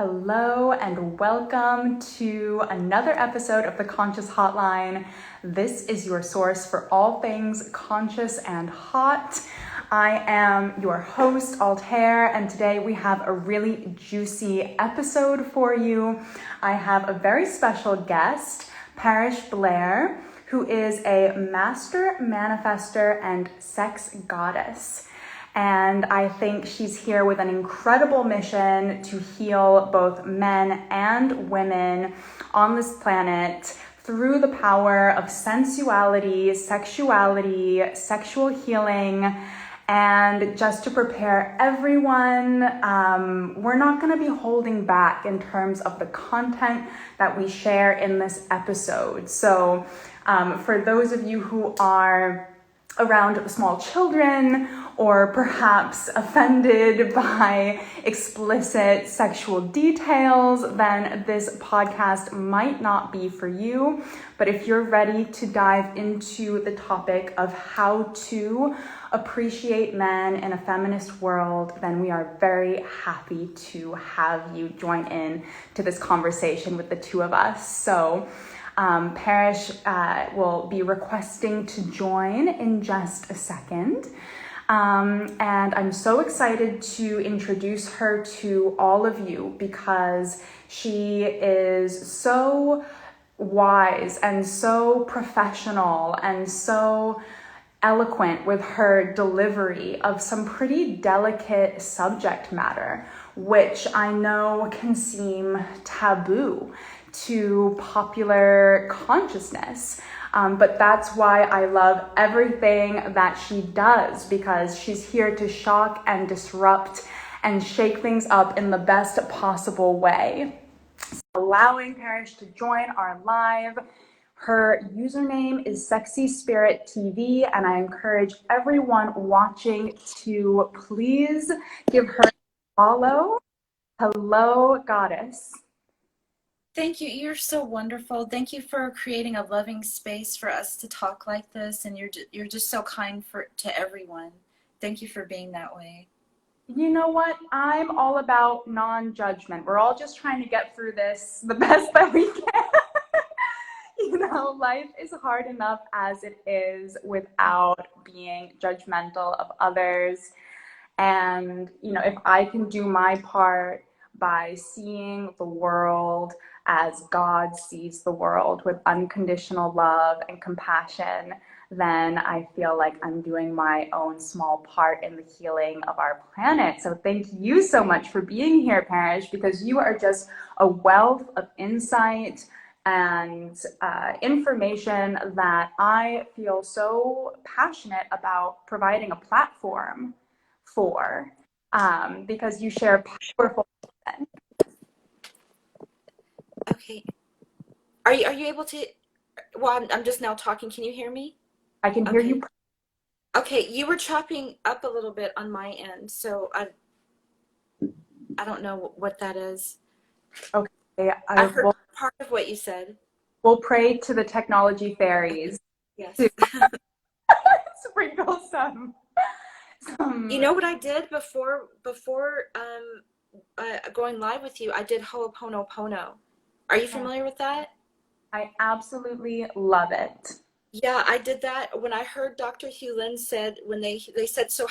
Hello and welcome to another episode of the Conscious Hotline. This is your source for all things conscious and hot. I am your host, Altair, and today we have a really juicy episode for you. I have a very special guest, Parish Blair, who is a master manifestor and sex goddess. And I think she's here with an incredible mission to heal both men and women on this planet through the power of sensuality, sexuality, sexual healing, and just to prepare everyone. We're not going to be holding back in terms of the content that we share in this episode. So for those of you who are around small children or perhaps offended by explicit sexual details, then this podcast might not be for you. But if you're ready to dive into the topic of how to appreciate men in a feminist world, then we are very happy to have you join in to this conversation with the two of us. So Parish will be requesting to join in just a second. And I'm so excited to introduce her to all of you because she is so wise and so professional and so eloquent with her delivery of some pretty delicate subject matter, which I know can seem taboo to popular consciousness. But that's why I love everything that she does, because she's here to shock and disrupt and shake things up in the best possible way. So allowing Parish to join our live. Her username is Sexy Spirit TV, and I encourage everyone watching to please give her a follow. Hello, Goddess. Thank you. You're so wonderful. Thank you for creating a loving space for us to talk like this, and you're just so kind to everyone. Thank you for being that way. You know what? I'm all about non-judgment. We're all just trying to get through this the best that we can. Life is hard enough as it is without being judgmental of others. And, if I can do my part by seeing the world as God sees the world, with unconditional love and compassion, then I feel like I'm doing my own small part in the healing of our planet. So thank you so much for being here, Parish, because you are just a wealth of insight and information that I feel so passionate about providing a platform for, because you share powerful content. Okay. Are you able to? Well, I'm just now talking. Can you hear me? I can hear you. Okay, you were chopping up a little bit on my end, so I don't know what that is. Okay, I heard part of what you said. We'll pray to the technology fairies. Yes. To sprinkle some. You know what I did before going live with you? I did Ho'oponopono. Are you familiar with that? I absolutely love it. Yeah, I did that when I heard Dr. Hugh Lin said, when they said, so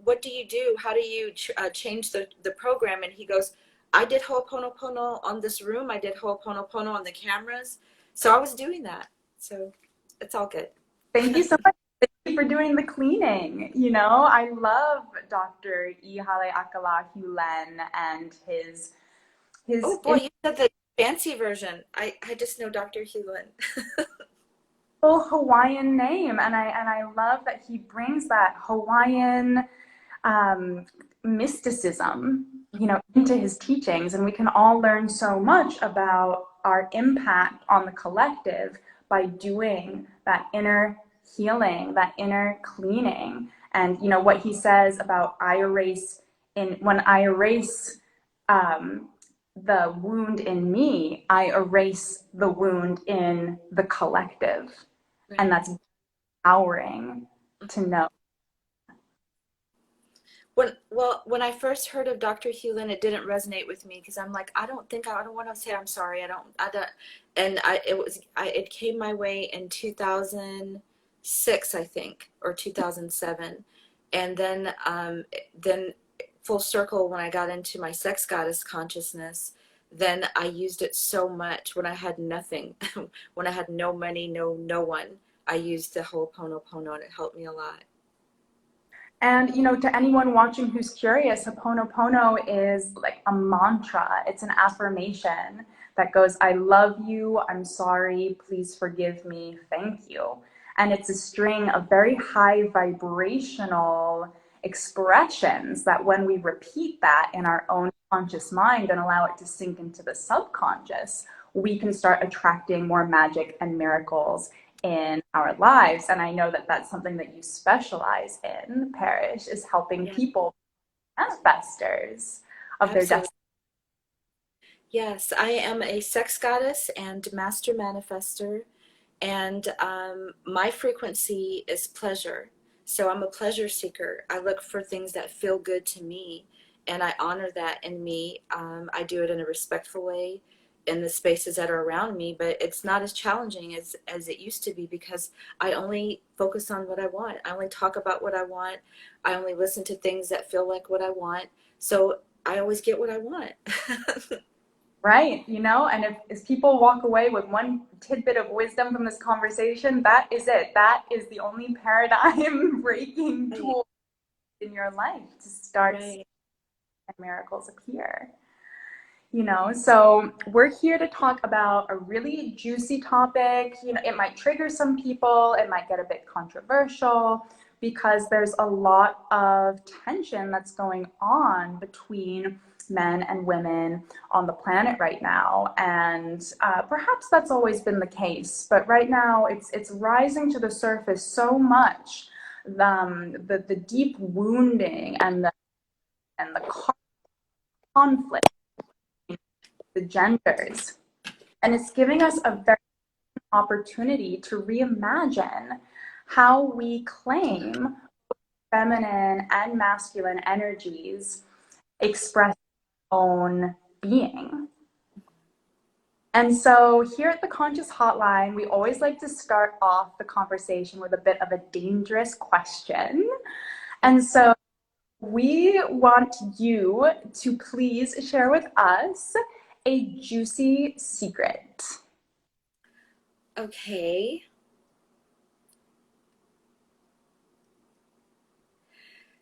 what do you do? How do you change the program? And he goes, I did Ho'oponopono on this room. I did Ho'oponopono on the cameras. So I was doing that. So it's all good. Thank you so much. Thank you for doing the cleaning. I love Dr. Ihale Akala Hugh Lin and his Oh boy, you said the fancy version. I just know Dr. Hugh Lin. full Hawaiian name, and I love that he brings that Hawaiian mysticism, into his teachings, and we can all learn so much about our impact on the collective by doing that inner healing, that inner cleaning. And what he says about when I erase the wound in me, I erase the wound in the collective. Right. And that's empowering to know. When I first heard of Dr. Hewlin, it didn't resonate with me because I'm like, I don't want to say I'm sorry. I don't, and it came my way in 2006, I think, or 2007. And then full circle, when I got into my sex goddess consciousness, then I used it so much when I had nothing, when I had no money, no one. I used the Ho'oponopono and it helped me a lot. And, to anyone watching who's curious, Ho'oponopono is like a mantra. It's an affirmation that goes, I love you, I'm sorry, please forgive me, thank you. And it's a string of very high vibrational expressions that when we repeat that in our own conscious mind and allow it to sink into the subconscious, we can start attracting more magic and miracles in our lives. And I know that that's something that you specialize in, Parish, is helping Yeah, people, manifestors of their absolutely. destiny. Yes, I am a sex goddess and master manifestor, and my frequency is pleasure. So I'm a pleasure seeker. I look for things that feel good to me, and I honor that in me. I do it in a respectful way in the spaces that are around me, but it's not as challenging as it used to be because I only focus on what I want. I only talk about what I want. I only listen to things that feel like what I want. So I always get what I want. Right. And if people walk away with one tidbit of wisdom from this conversation, that is it. That is the only paradigm breaking Right, tool in your life to start seeing right. miracles appear. So we're here to talk about a really juicy topic. It might trigger some people, it might get a bit controversial because there's a lot of tension that's going on between men and women on the planet right now. And perhaps that's always been the case, but right now it's rising to the surface so much. The deep wounding and the conflict, the genders. And it's giving us a very opportunity to reimagine how we claim feminine and masculine energies express their own being. And so here at the Conscious Hotline, we always like to start off the conversation with a bit of a dangerous question. And so we want you to please share with us a juicy secret. Okay.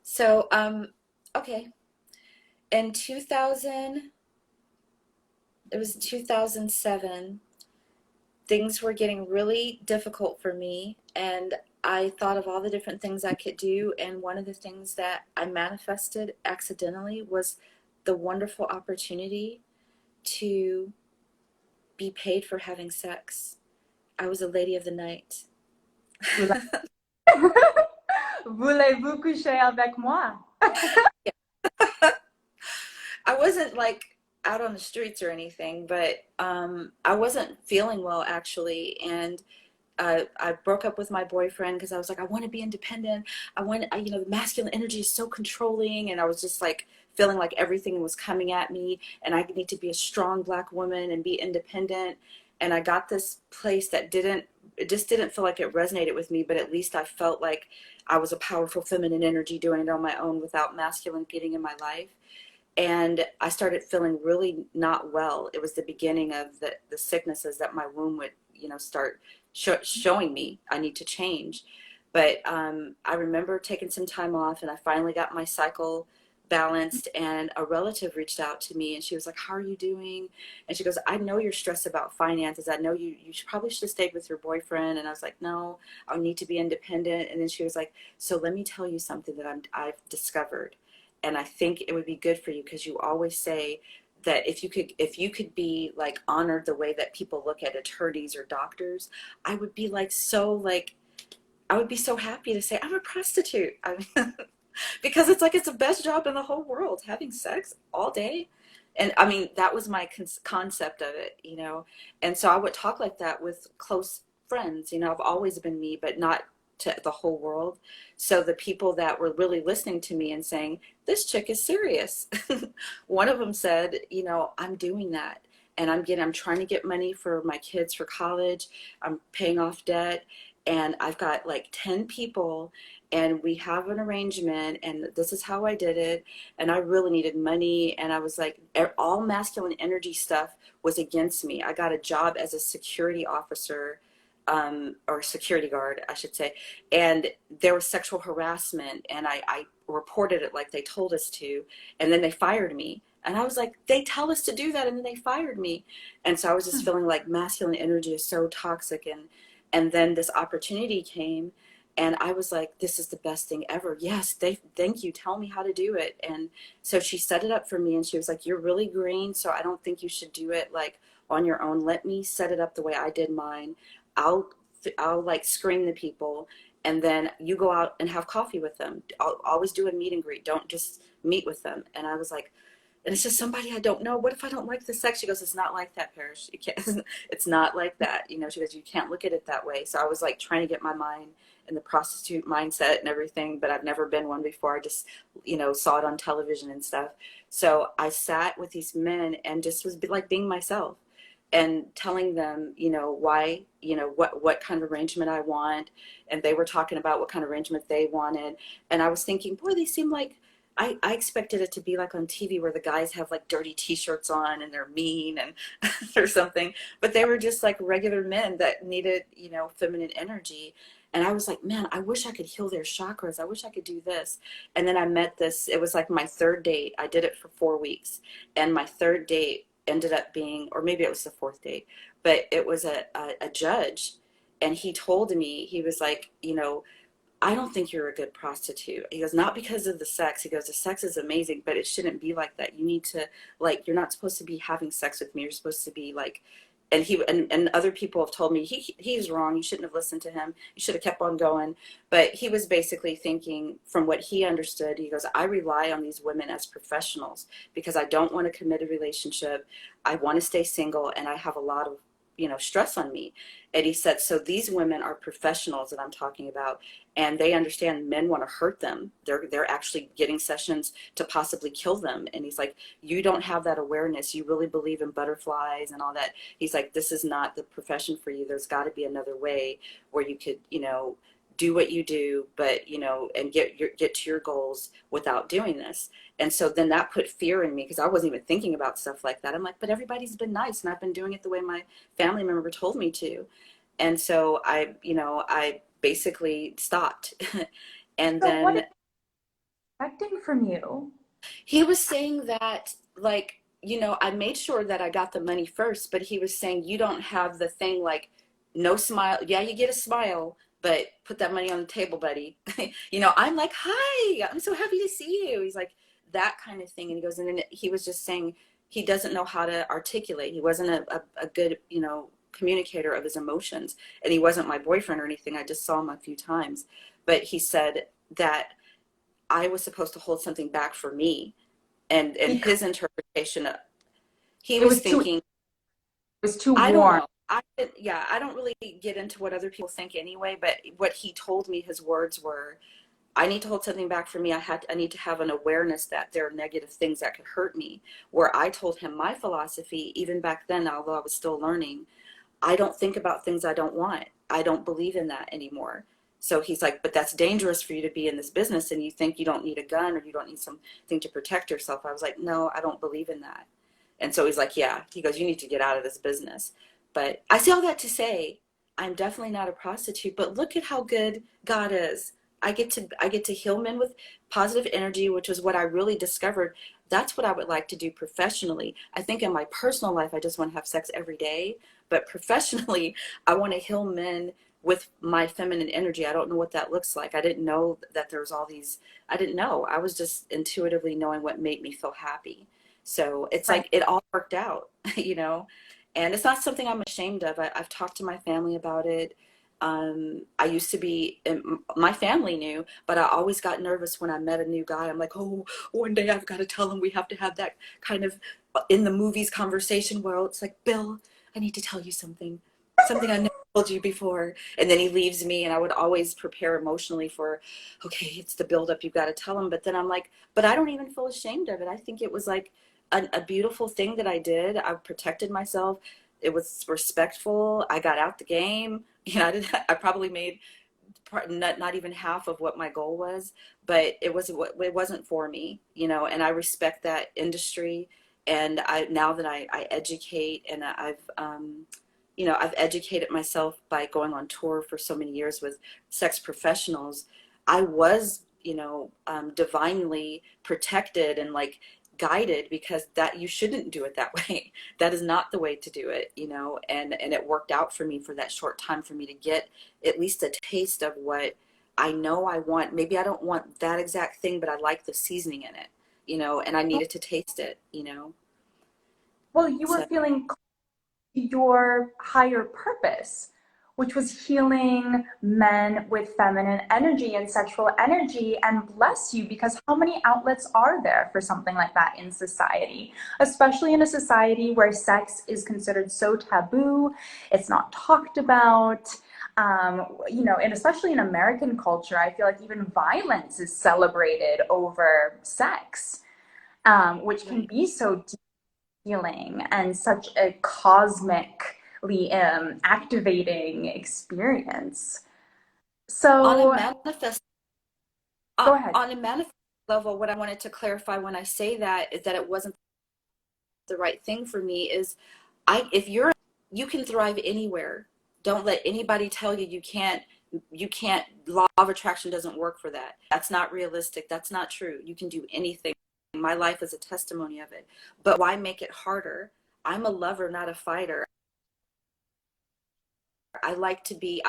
So, okay. In 2000, it was 2007, things were getting really difficult for me, and I thought of all the different things I could do, and one of the things that I manifested accidentally was the wonderful opportunity to be paid for having sex. I was a lady of the night. Voulez-vous coucher avec moi? I wasn't like out on the streets or anything, but I wasn't feeling well actually, and I broke up with my boyfriend because I was like, I want to be independent. The masculine energy is so controlling, and I was just like feeling like everything was coming at me, and I need to be a strong Black woman and be independent. And I got this place that it just didn't feel like it resonated with me, but at least I felt like I was a powerful feminine energy doing it on my own without masculine getting in my life. And I started feeling really not well. It was the beginning of the sicknesses that my womb would, start showing me I need to change. But I remember taking some time off, and I finally got my cycle balanced, and a relative reached out to me, and she was like, how are you doing? And she goes, I know you're stressed about finances. I know you probably should have stayed with your boyfriend. And I was like, no, I need to be independent. And then she was like, so let me tell you something that I've discovered, and I think it would be good for you, because you always say that if you could be like honored the way that people look at attorneys or doctors, I would be like I would be so happy to say I'm a prostitute. I mean, because it's like it's the best job in the whole world, having sex all day. And I mean, that was my concept of it. And so I would talk like that with close friends. I've always been me, but not to the whole world. So the people that were really listening to me and saying, this chick is serious. One of them said, I'm doing that. And I'm trying to get money for my kids for college. I'm paying off debt. And I've got like 10 people and we have an arrangement and this is how I did it. And I really needed money. And I was like, all masculine energy stuff was against me. I got a job as a security officer, or security guard, I should say. And there was sexual harassment and I reported it like they told us to. And then they fired me. And I was like, they tell us to do that and then they fired me. And so I was just feeling like masculine energy is so toxic. And then this opportunity came and I was like, this is the best thing ever. Yes, thank you. Tell me how to do it. And so she set it up for me and she was like, you're really green, so I don't think you should do it like on your own. Let me set it up the way I did mine. I'll like screen the people and then you go out and have coffee with them. I'll always do a meet and greet. Don't just meet with them. And I was like, and it's just somebody I don't know. What if I don't like the sex? She goes, it's not like that, Parish. You can't, it's not like that. She goes, you can't look at it that way. So I was like trying to get my mind in the prostitute mindset and everything, but I've never been one before. I just, saw it on television and stuff. So I sat with these men and just was like being myself and telling them, why, what kind of arrangement I want. And they were talking about what kind of arrangement they wanted. And I was thinking, boy, they seem like, I expected it to be like on TV where the guys have like dirty t-shirts on and they're mean and or something, but they were just like regular men that needed, feminine energy. And I was like, man, I wish I could heal their chakras. I wish I could do this. And then I met this, it was like my third date. I did it for 4 weeks. And my third date ended up being, or maybe it was the fourth date, but it was a judge. And he told me, he was like, I don't think you're a good prostitute. He goes, not because of the sex. He goes, the sex is amazing, but it shouldn't be like that. You need to, like, you're not supposed to be having sex with me. You're supposed to be like, and other people have told me he's wrong. You shouldn't have listened to him. You should have kept on going. But he was basically thinking from what he understood. He goes, I rely on these women as professionals because I don't want to commit a relationship. I want to stay single and I have a lot of, stress on me. And he said, so these women are professionals that I'm talking about, and they understand men want to hurt them. They're actually getting sessions to possibly kill them. And he's like, you don't have that awareness. You really believe in butterflies and all that. He's like, this is not the profession for you. There's got to be another way where you could, do what you do, but, and get to your goals without doing this. And so then that put fear in me because I wasn't even thinking about stuff like that. I'm like, but everybody's been nice and I've been doing it the way my family member told me to. And so I basically stopped. And So what then is expecting from you? he was saying that, like, I made sure that I got the money first, but he was saying, you don't have the thing like, no smile. Yeah, you get a smile, but put that money on the table, buddy. I'm like, hi, I'm so happy to see you. He's like, that kind of thing. And he goes, and then he was just saying he doesn't know how to articulate. He wasn't a good, communicator of his emotions. And he wasn't my boyfriend or anything. I just saw him a few times. But he said that I was supposed to hold something back for me. And his interpretation, he It was was too, it thinking, was too I don't warm. know. I don't really get into what other people think anyway, but what he told me, his words were, I need to hold something back for me. I need to have an awareness that there are negative things that could hurt me. Where I told him my philosophy, even back then, although I was still learning, I don't think about things I don't want. I don't believe in that anymore. So he's like, but that's dangerous for you to be in this business and you think you don't need a gun or you don't need something to protect yourself. I was like, no, I don't believe in that. And so he's like, yeah, he goes, you need to get out of this business. But I say all that to say, I'm definitely not a prostitute, but look at how good God is. I get to heal men with positive energy, which is what I really discovered. That's what I would like to do professionally. I think in my personal life, I just want to have sex every day. But professionally, I want to heal men with my feminine energy. I don't know what that looks like. I didn't know that there was all these, I didn't know. I was just intuitively knowing what made me feel happy. So it's Right. like it all worked out, and it's not something I'm ashamed of. I've talked to my family about it. I used to be, my family knew, but I always got nervous when I met a new guy. I'm like, oh, one day I've got to tell him we have to have that kind of in the movies conversation where it's like, Bill, I need to tell you something I never told you before. And then he leaves me, and I would always prepare emotionally for, okay, it's the buildup, you've got to tell him. But then I'm like, but I don't even feel ashamed of it. I think it was like a beautiful thing that I did. I protected myself. It was respectful. I got out the game. I probably made not even half of what my goal was, but it wasn't for me, and I respect that industry. And now that I educate, and I've educated myself by going on tour for so many years with sex professionals. I was, divinely protected and like guided, because that you shouldn't do it that way. That is not the way to do it, and it worked out for me for that short time for me to get at least a taste of what I know I want. Maybe I don't want that exact thing, but I like the seasoning in it, and I needed to taste it. Well, you were So feeling your higher purpose, which was healing men with feminine energy and sexual energy. And bless you, because how many outlets are there for something like that in society, especially in a society where sex is considered so taboo, it's not talked about. And especially in American culture, I feel like even violence is celebrated over sex, which can right. be so healing and such a cosmically activating experience. on a So manifest go ahead. on a manifest level, what I wanted to clarify when I say that is that it wasn't the right thing for me. Is I if you're you can thrive anywhere. Don't let anybody tell you you can't. Law of attraction doesn't work for that. That's not realistic. That's not true. You can do anything. My life is a testimony of it. But why make it harder? I'm a lover, not a fighter. I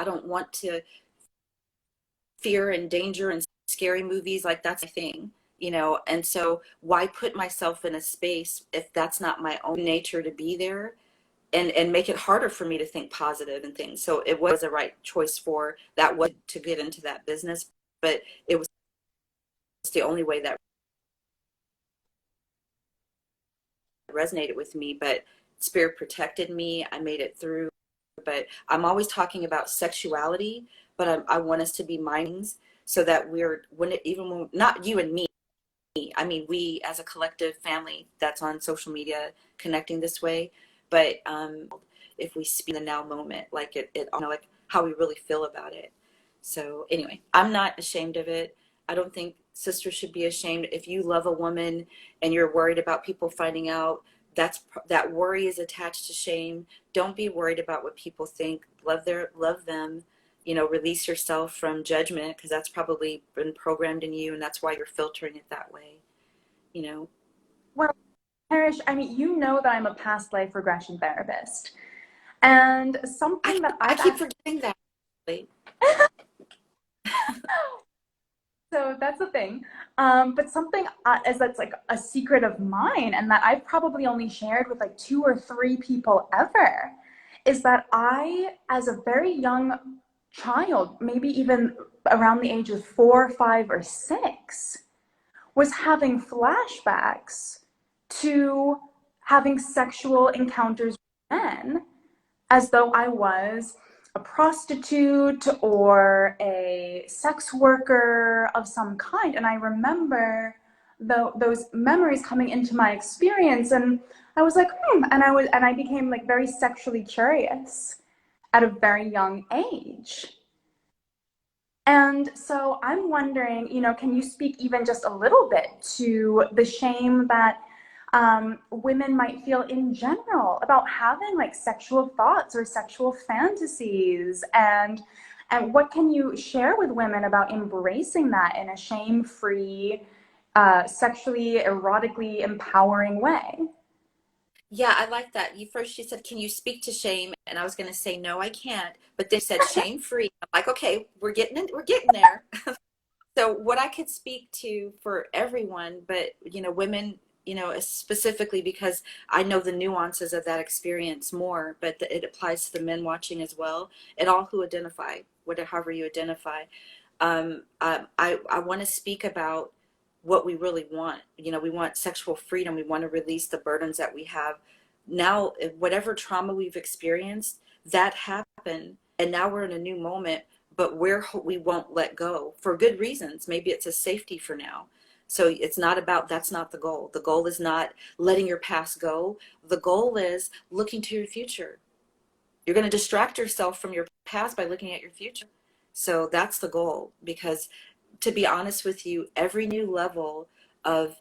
don't want to fear and danger and scary movies. Like, that's a thing, and so why put myself in a space if that's not my own nature to be there, and make it harder for me to think positive and things. So it was a right choice for that, was to get into that business, but it was the only way that resonated with me. But spirit protected me. I made it through. But I'm always talking about sexuality, but I want us to be mindings, so that when not you and me, I mean, we as a collective family that's on social media connecting this way, but if we speak in the now moment, like like how we really feel about it. So anyway, I'm not ashamed of it. I don't think sisters should be ashamed. If you love a woman and you're worried about people finding out, that worry is attached to shame. Don't be worried about what people think. Love them. Release yourself from judgment, because that's probably been programmed in you, and that's why you're filtering it that way. you know Well, Parish, I mean, you know that I'm a past life regression therapist. And I something that I I've keep actually, forgetting that. so that's the thing. But something is that's like a secret of mine, and that I've probably only shared with like two or three people ever, is that I, as a very young child, maybe even around the age of 4, 5, or 6, was having flashbacks to having sexual encounters with men, as though I was a prostitute or a sex worker of some kind. And I remember those memories coming into my experience, and I was like, and I became like very sexually curious at a very young age. And so I'm wondering, can you speak even just a little bit to the shame that women might feel in general about having like sexual thoughts or sexual fantasies, and what can you share with women about embracing that in a shame-free, sexually, erotically empowering way? Yeah, I like that. You said, "Can you speak to shame?" And I was going to say, "No, I can't." But they said shame free. I'm like, "Okay, we're getting there." So what I could speak to for everyone, but women, specifically, because I know the nuances of that experience more, but it applies to the men watching as well, and all who identify, whatever, however you identify. I want to speak about what we really want. We want sexual freedom. We want to release the burdens that we have now. Whatever trauma we've experienced, that happened. and now we're in a new moment, but we won't let go for good reasons. Maybe it's a safety for now. So it's not about, that's not the goal. The goal is not letting your past go. The goal is looking to your future. You're going to distract yourself from your past by looking at your future. So that's the goal, because to be honest with you, every new level of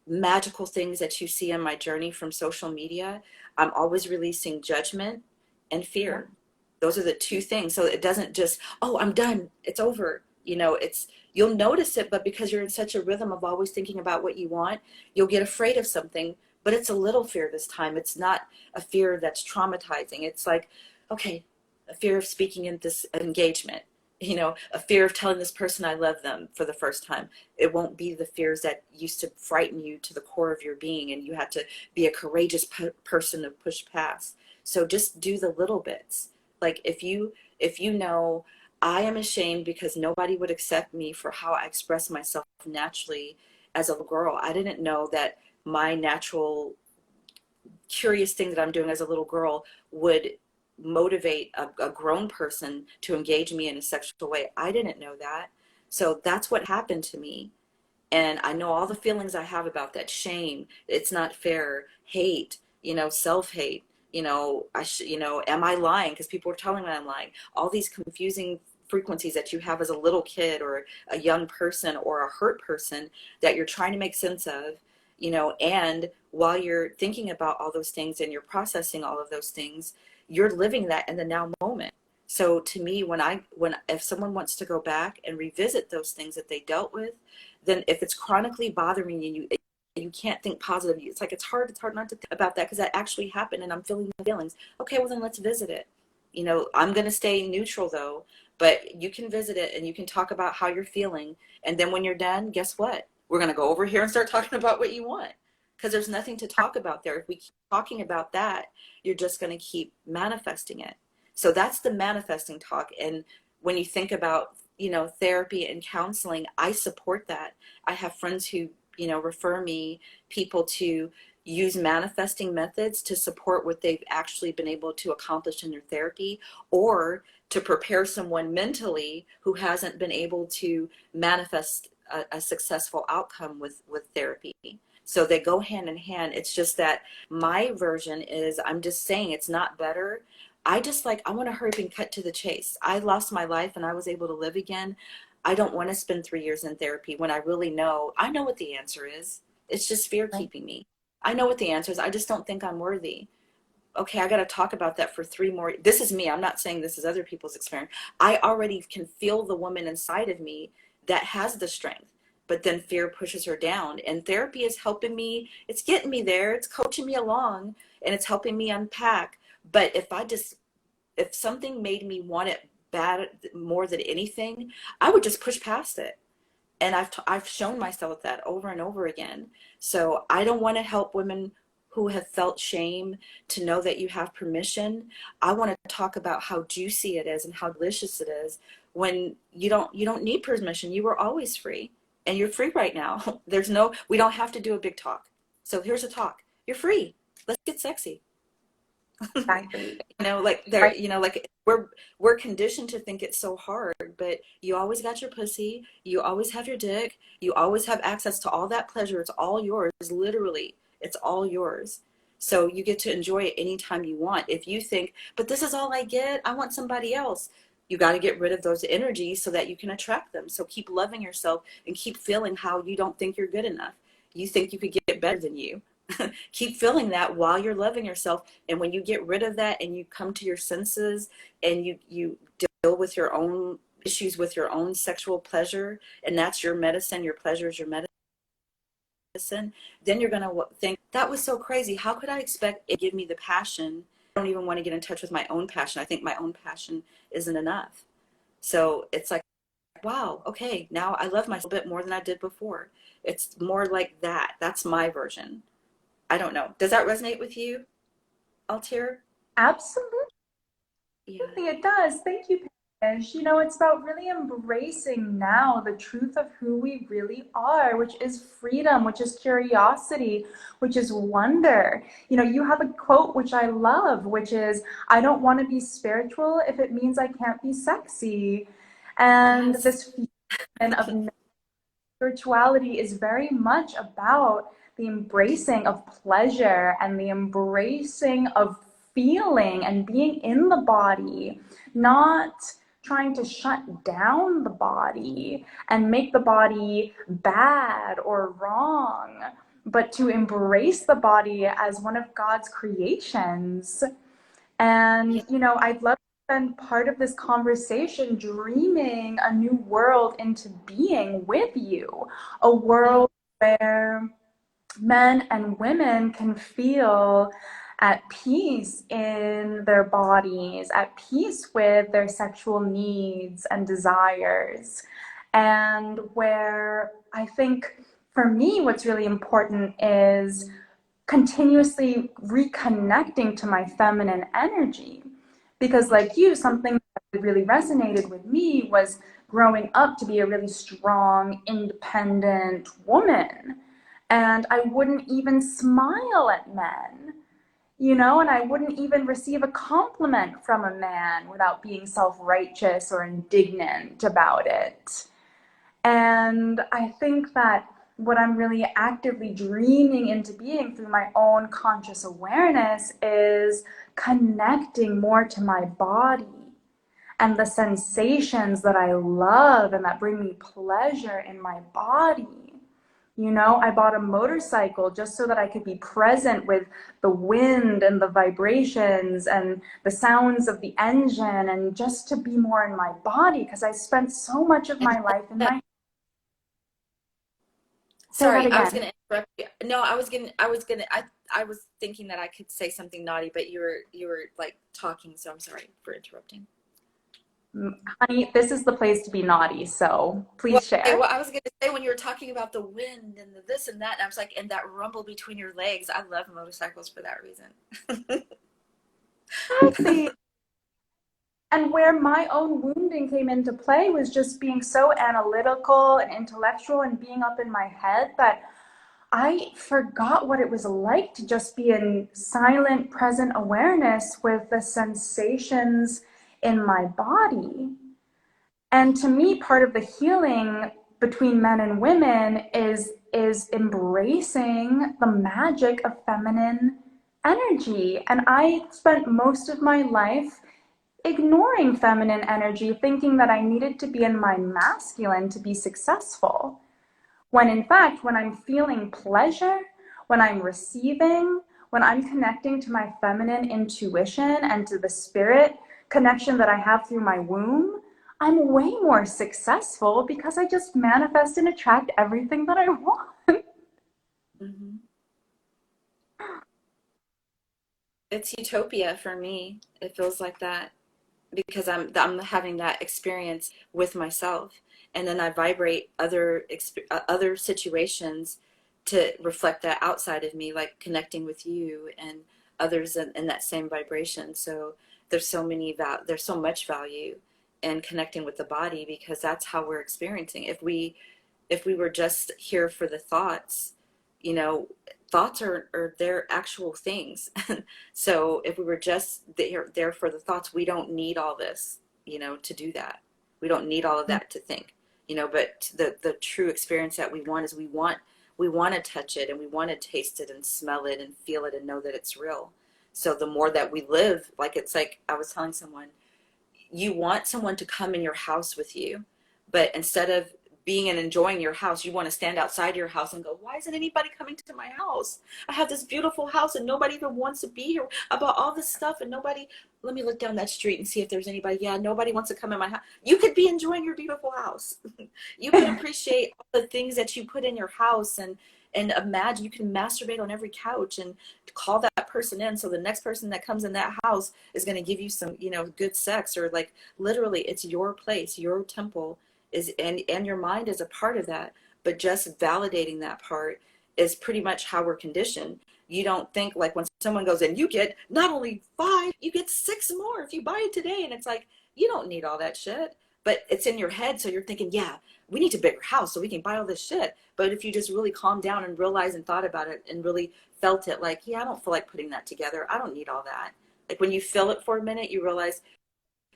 magical things that you see on my journey from social media, I'm always releasing judgment and fear. Those are the two things. So it doesn't just, oh, I'm done, it's over. You know, it's, you'll notice it, but because you're in such a rhythm of always thinking about what you want, you'll get afraid of something, but it's a little fear this time. It's not a fear that's traumatizing. It's like, okay, a fear of speaking in this engagement, you know, a fear of telling this person I love them for the first time. It won't be the fears that used to frighten you to the core of your being, and you had to be a courageous person to push past. So just do the little bits. Like if you know, I am ashamed because nobody would accept me for how I express myself naturally as a girl. I didn't know that my natural curious thing that I'm doing as a little girl would motivate a grown person to engage me in a sexual way. I didn't know that. So that's what happened to me. And I know all the feelings I have about that: shame, it's not fair, hate, you know, self-hate, you know, you know, am I lying? Because people are telling me I'm lying. All these confusing frequencies that you have as a little kid or a young person or a hurt person that you're trying to make sense of, you know, and while you're thinking about all those things and you're processing all of those things, you're living that in the now moment. So to me, if someone wants to go back and revisit those things that they dealt with, then if it's chronically bothering you can't think positive. It's like it's hard not to think about that because that actually happened and I'm feeling the feelings. Okay, well then let's visit it. You know, I'm going to stay neutral though, but you can visit it and you can talk about how you're feeling. And then when you're done, guess what? We're going to go over here and start talking about what you want, because there's nothing to talk about there. If we keep talking about that, you're just going to keep manifesting it. So that's the manifesting talk. And when you think about, you know, therapy and counseling, I support that. I have friends who, you know, refer me people to use manifesting methods to support what they've actually been able to accomplish in their therapy, or to prepare someone mentally who hasn't been able to manifest a successful outcome with therapy. So they go hand in hand. It's just that my version is, I'm just saying it's not better. I just like, I want to hurry up and cut to the chase. I lost my life and I was able to live again. I don't want to spend 3 years in therapy when I really know, I know what the answer is. It's just fear keeping me. I know what the answer is. I just don't think I'm worthy. Okay, I got to talk about that for 3 more. This is me. I'm not saying this is other people's experience. I already can feel the woman inside of me that has the strength, but then fear pushes her down. And therapy is helping me. It's getting me there. It's coaching me along and it's helping me unpack. But if something made me want it bad more than anything, I would just push past it. And I've shown myself that over and over again. So I don't want to help women who have felt shame to know that you have permission. I want to talk about how juicy it is and how delicious it is when you don't need permission. You were always free, and you're free right now. We don't have to do a big talk. So here's a talk. You're free. Let's get sexy. Exactly. You know, like there, you know, like we're conditioned to think it's so hard, but you always got your pussy, you always have your dick, you always have access to all that pleasure. It's all yours, literally. It's all yours. So you get to enjoy it anytime you want. If you think, but this is all I get, I want somebody else, you got to get rid of those energies so that you can attract them. So keep loving yourself and keep feeling how you don't think you're good enough. You think you could get better than you. Keep feeling that while you're loving yourself. And when you get rid of that and you come to your senses and you deal with your own issues with your own sexual pleasure, and that's your medicine, your pleasure is your medicine, then you're going to think, that was so crazy. How could I expect it to give me the passion? I don't even want to get in touch with my own passion. I think my own passion isn't enough. So it's like, wow, okay, now I love myself a bit more than I did before. It's more like that. That's my version. I don't know. Does that resonate with you, Altair? Absolutely, Yeah. it does. Thank you, You know, it's about really embracing now the truth of who we really are, which is freedom, which is curiosity, which is wonder. You know, you have a quote which I love, which is, I don't want to be spiritual if it means I can't be sexy. And Yes. this feeling of spirituality is very much about the embracing of pleasure and the embracing of feeling and being in the body, not trying to shut down the body and make the body bad or wrong, but to embrace the body as one of God's creations. And, you know, I'd love to spend part of this conversation dreaming a new world into being with you, a world where men and women can feel at peace in their bodies, at peace with their sexual needs and desires, and where I think for me, what's really important is continuously reconnecting to my feminine energy. Because, like you, something that really resonated with me was growing up to be a really strong, independent woman. And I wouldn't even smile at men, you know, and I wouldn't even receive a compliment from a man without being self righteous or indignant about it. And I think that what I'm really actively dreaming into being through my own conscious awareness is connecting more to my body and the sensations that I love and that bring me pleasure in my body. You know, I bought a motorcycle just so that I could be present with the wind and the vibrations and the sounds of the engine and just to be more in my body because I spent so much of my life in my. Say that Sorry, I was again. going to interrupt you. No, I was thinking that I could say something naughty, but you were like talking, so I'm sorry for interrupting. Honey, this is the place to be naughty, so Well, please okay, share. well, I was going to say when you were talking about the wind and the this and that, and I was like, and that rumble between your legs. I love motorcycles for that reason. Exactly. And where my own wounding came into play was just being so analytical and intellectual and being up in my head that I forgot what it was like to just be in silent, present awareness with the sensations in my body. And to me, part of the healing between men and women is embracing the magic of feminine energy. And I spent most of my life ignoring feminine energy, thinking that I needed to be in my masculine to be successful. When in fact, when I'm feeling pleasure, when I'm receiving, when I'm connecting to my feminine intuition and to the spirit connection that I have through my womb, I'm way more successful because I just manifest and attract everything that I want. Hmm. It's utopia for me. It feels like that because I'm having that experience with myself, and then I vibrate other situations to reflect that outside of me, like connecting with you and others in that same vibration. So there's so much value in connecting with the body because that's how we're experiencing. If we were just here for the thoughts, you know, thoughts are their actual things. So if we were just there for the thoughts, we don't need all this, to do that. We don't need all of that to think, but the true experience that we want is we want to touch it and we want to taste it and smell it and feel it and know that it's real. So the more that we live, like it's like I was telling someone, you want someone to come in your house with you, but instead of being and enjoying your house, you want to stand outside your house and go, why isn't anybody coming to my house? I have this beautiful house and nobody even wants to be here. About all this stuff and nobody, let me look down that street and see if there's anybody. Yeah, nobody wants to come in my house. You could be enjoying your beautiful house. You could appreciate all the things that you put in your house and imagine you can masturbate on every couch and call that person in. So the next person that comes in that house is going to give you some, good sex, or like literally it's your place, your temple is, and your mind is a part of that. But just validating that part is pretty much how we're conditioned. You don't think like when someone goes in, you get not only 5, you get 6 more if you buy it today. And it's like, you don't need all that shit. But it's in your head, so you're thinking, yeah, we need a bigger house so we can buy all this shit. But if you just really calm down and realize and thought about it and really felt it, like, yeah, I don't feel like putting that together. I don't need all that. Like when you feel it for a minute, you realize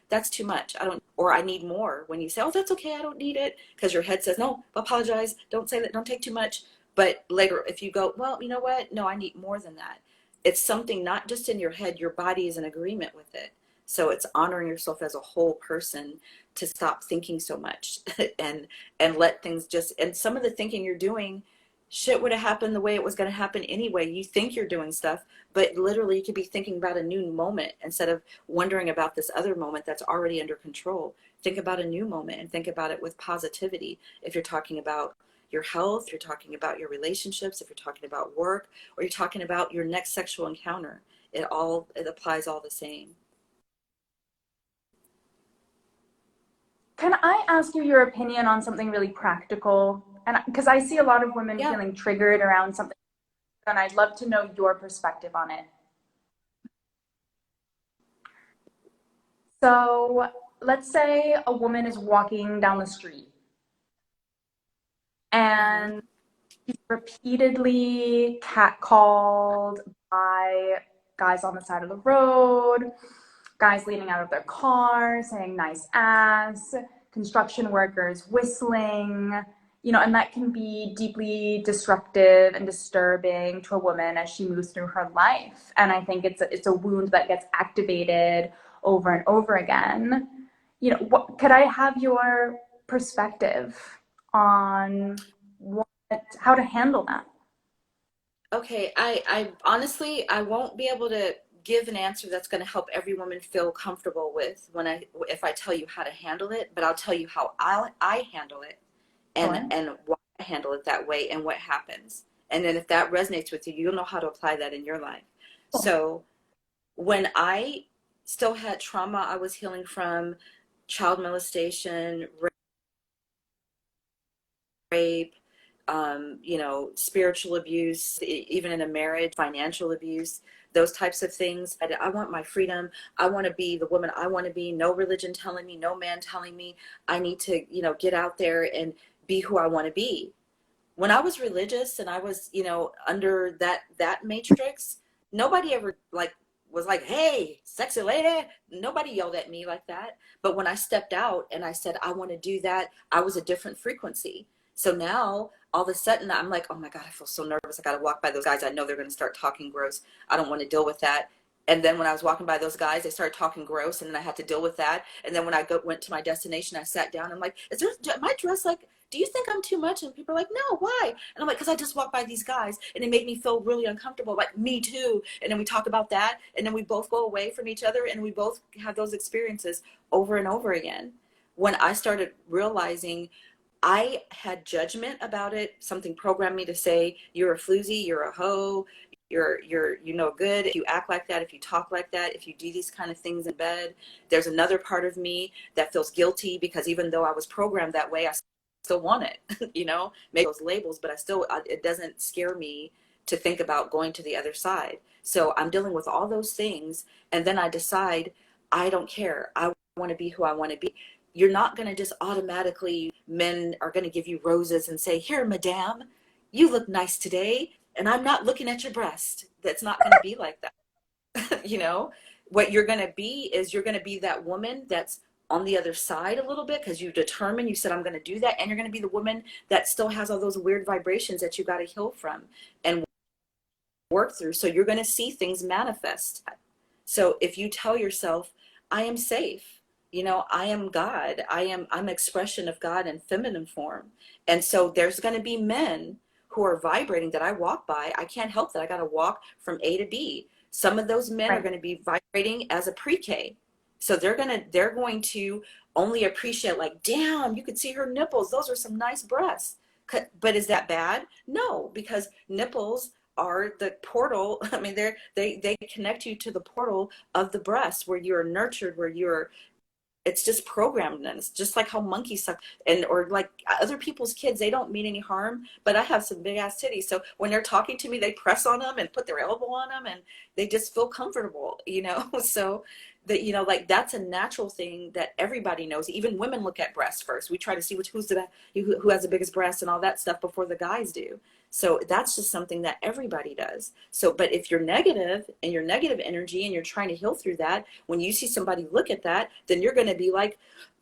that's too much. I don't, or I need more. When you say, oh, that's okay, I don't need it, because your head says, no, apologize, don't say that, don't take too much. But later, if you go, well, you know what? No, I need more than that. It's something not just in your head, your body is in agreement with it. So it's honoring yourself as a whole person to stop thinking so much and let things just, and some of the thinking you're doing, shit would have happened the way it was going to happen anyway. You think you're doing stuff, but literally you could be thinking about a new moment instead of wondering about this other moment that's already under control. Think about a new moment and think about it with positivity. If you're talking about your health, if you're talking about your relationships, if you're talking about work, or you're talking about your next sexual encounter, it applies all the same. Can I ask you your opinion on something really practical? And because I see a lot of women Yeah. feeling triggered around something, and I'd love to know your perspective on it. So let's say a woman is walking down the street and she's repeatedly catcalled by guys on the side of the road, guys leaning out of their car saying nice ass, construction workers whistling, and that can be deeply disruptive and disturbing to a woman as she moves through her life. And I think it's a wound that gets activated over and over again. Could I have your perspective on how to handle that? Okay, I honestly, I won't be able to give an answer that's going to help every woman feel comfortable with if I tell you how to handle it, but I'll tell you how I handle it Sure. and why I handle it that way and what happens. And then if that resonates with you, you'll know how to apply that in your life. Cool. So when I still had trauma, I was healing from child molestation, rape, spiritual abuse, even in a marriage, financial abuse, those types of things. I want my freedom. I want to be the woman I want to be. No religion telling me, no man telling me. I need to, get out there and be who I want to be. When I was religious and I was, under that matrix, nobody ever was like, hey, sexy lady. Nobody yelled at me like that. But when I stepped out and I said, I want to do that, I was a different frequency. So now all of a sudden I'm like, oh my God, I feel so nervous. I got to walk by those guys. I know they're going to start talking gross. I don't want to deal with that. And then when I was walking by those guys, they started talking gross, and then I had to deal with that. And then when I went to my destination, I sat down. I'm like, am I dressed like, do you think I'm too much? And people are like, no, why? And I'm like, because I just walked by these guys and it made me feel really uncomfortable. Like, me too. And then we talk about that. And then we both go away from each other and we both have those experiences over and over again. When I started realizing I had judgment about it, something programmed me to say, you're a floozy, you're a hoe, you're no good if you act like that, if you talk like that, if you do these kind of things in bed. There's another part of me that feels guilty because even though I was programmed that way, I still want it, make those labels, but it doesn't scare me to think about going to the other side. So I'm dealing with all those things, and then I decide I don't care. I want to be who I want to be. You're not going to just automatically, men are going to give you roses and say, here, madame, you look nice today, and I'm not looking at your breast. That's not going to be like that. What you're going to be is you're going to be that woman that's on the other side a little bit because you said, I'm going to do that. And you're going to be the woman that still has all those weird vibrations that you got to heal from and work through. So you're going to see things manifest. So if you tell yourself, I am safe, I am God, I'm expression of God in feminine form. And so there's going to be men who are vibrating that I walk by. I can't help that. I got to walk from A to B. Some of those men are going to be vibrating as a pre-K. So they're going to only appreciate, like, damn, you could see her nipples. Those are some nice breasts. But is that bad? No, because nipples are the portal. I mean, they connect you to the portal of the breast where you're nurtured, where you're It's just programmed in. It's just like how monkeys suck, and or like other people's kids, they don't mean any harm, but I have some big ass titties. So when they're talking to me, they press on them and put their elbow on them, and they just feel comfortable, you know? So that, you know, like that's a natural thing that everybody knows. Even women look at breasts first. We try to see who has the biggest breasts and all that stuff before the guys do. So that's just something that everybody does. So, but if you're negative and you're negative energy and you're trying to heal through that, when you see somebody look at that, then you're going to be like,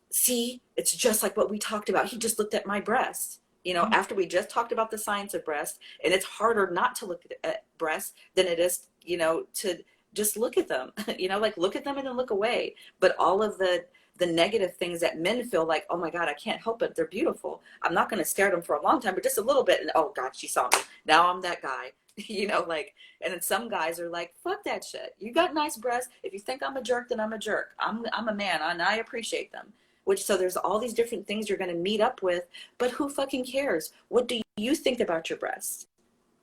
see, it's just like what we talked about. He just looked at my breast. You know, after we just talked about the science of breast, and it's harder not to look at breasts than it is, you know, to just look at them, you know, like look at them and then look away. But all of the negative things that men feel like, oh my God, I can't help it, they're beautiful, I'm not going to stare at them for a long time, but just a little bit, and oh God, she saw me, now I'm that guy. You know, like, and then some guys are like, fuck that shit, you got nice breasts, if you think I'm a jerk, then I'm a jerk. I'm a man and I appreciate them. Which, so there's all these different things you're going to meet up with, but who fucking cares? What do you think about your breasts?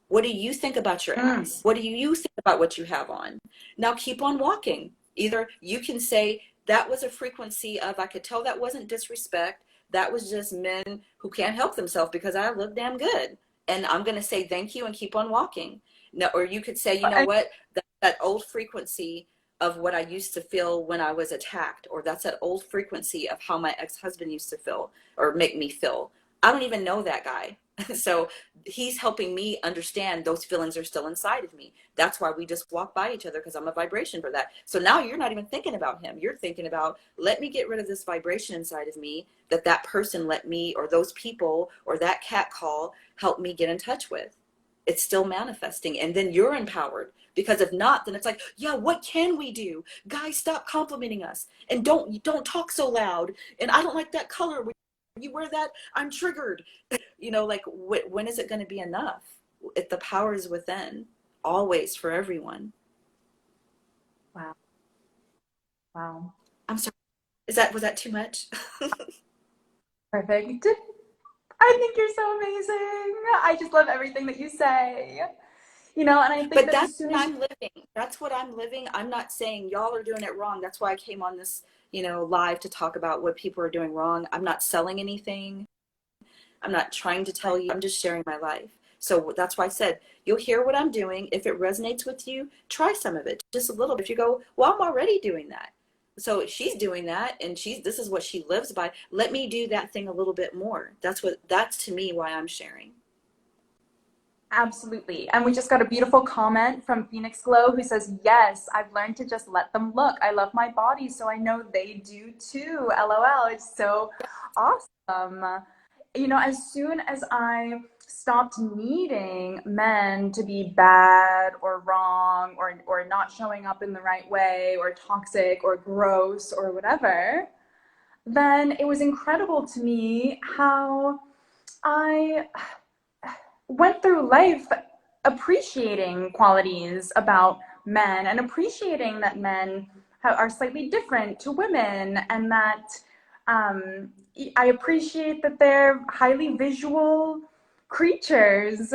What do you think about your ass? What do you think about what you have on? Now keep on walking. Either you can say, that was a frequency of, I could tell that wasn't disrespect. That was just men who can't help themselves because I look damn good. And I'm going to say thank you and keep on walking. No, or you could say, you know what, that old frequency of what I used to feel when I was attacked, or that's that old frequency of how my ex-husband used to feel or make me feel. I don't even know that guy. So he's helping me understand those feelings are still inside of me. That's why we just walk by each other, because I'm a vibration for that. So now you're not even thinking about him. You're thinking about, let me get rid of this vibration inside of me that person let me, or those people, or that cat call helped me get in touch with. It's still manifesting, and then you're empowered. Because if not, then it's like, yeah, what can we do? Guys, stop complimenting us, and don't talk so loud. And I don't like that color. When you wear that, I'm triggered. You know, like, when is it going to be enough? If the power is within, always, for everyone. Wow. Wow. I'm sorry. Was that too much? Perfect. I think you're so amazing. I just love everything that you say. You know, and I think But that that's what I'm living. That's what I'm living. I'm not saying y'all are doing it wrong. That's why I came on this, you know, live to talk about what people are doing wrong. I'm not selling anything. I'm not trying to tell you. I'm just sharing my life. So that's why I said, you'll hear what I'm doing. If it resonates with you, try some of it, just a little bit. If you go, well, I'm already doing that. So she's doing that, and this is what she lives by. Let me do that thing a little bit more. That's to me why I'm sharing. Absolutely. And we just got a beautiful comment from Phoenix Glow who says, yes, I've learned to just let them look. I love my body, so I know they do too. LOL. It's so awesome. You know, as soon as I stopped needing men to be bad or wrong or not showing up in the right way or toxic or gross or whatever, then it was incredible to me how I went through life appreciating qualities about men and appreciating that men are slightly different to women, and that I appreciate that they're highly visual creatures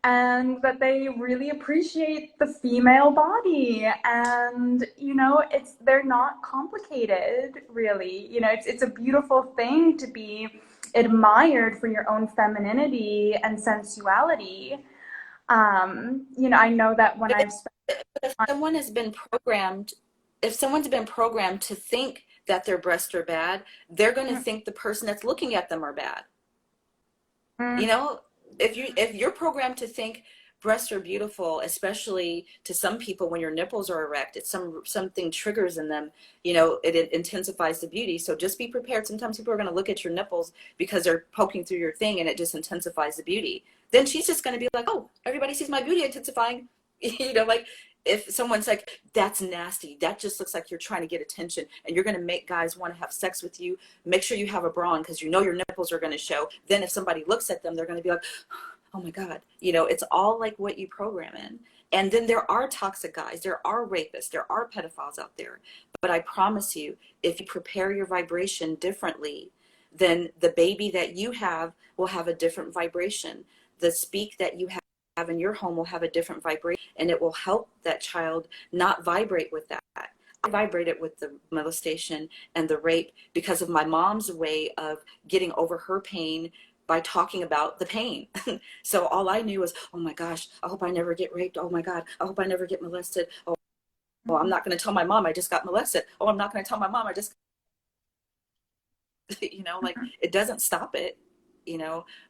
and that they really appreciate the female body, and you know, they're not complicated, really. You know, it's a beautiful thing to be admired for your own femininity and sensuality. You know, I know that when I've spent If someone's been programmed to think that their breasts are bad, they're going to think the person that's looking at them are bad. You know, if you're programmed to think breasts are beautiful, especially to some people when your nipples are erect, it's something triggers in them, you know, it intensifies the beauty. So just be prepared. Sometimes people are going to look at your nipples because they're poking through your thing, and it just intensifies the beauty. Then she's just going to be like, oh, everybody sees my beauty intensifying. You know, like, if someone's like, that's nasty, that just looks like you're trying to get attention, and you're going to make guys want to have sex with you, make sure you have a bra on because you know your nipples are going to show. Then if somebody looks at them, they're going to be like, oh my God. You know, it's all like what you program in. And then there are toxic guys, there are rapists, there are pedophiles out there. But I promise you, if you prepare your vibration differently, then the baby that you have will have a different vibration. The speak that you have in your home will have a different vibration, and it will help that child not vibrate with that. I vibrated with the molestation and the rape because of my mom's way of getting over her pain by talking about the pain. So all I knew was, oh my gosh, I hope I never get raped. Oh my God, I hope I never get molested. Oh, well, I'm not going to tell my mom I just got molested. Oh, I'm not going to tell my mom I just, like it doesn't stop it,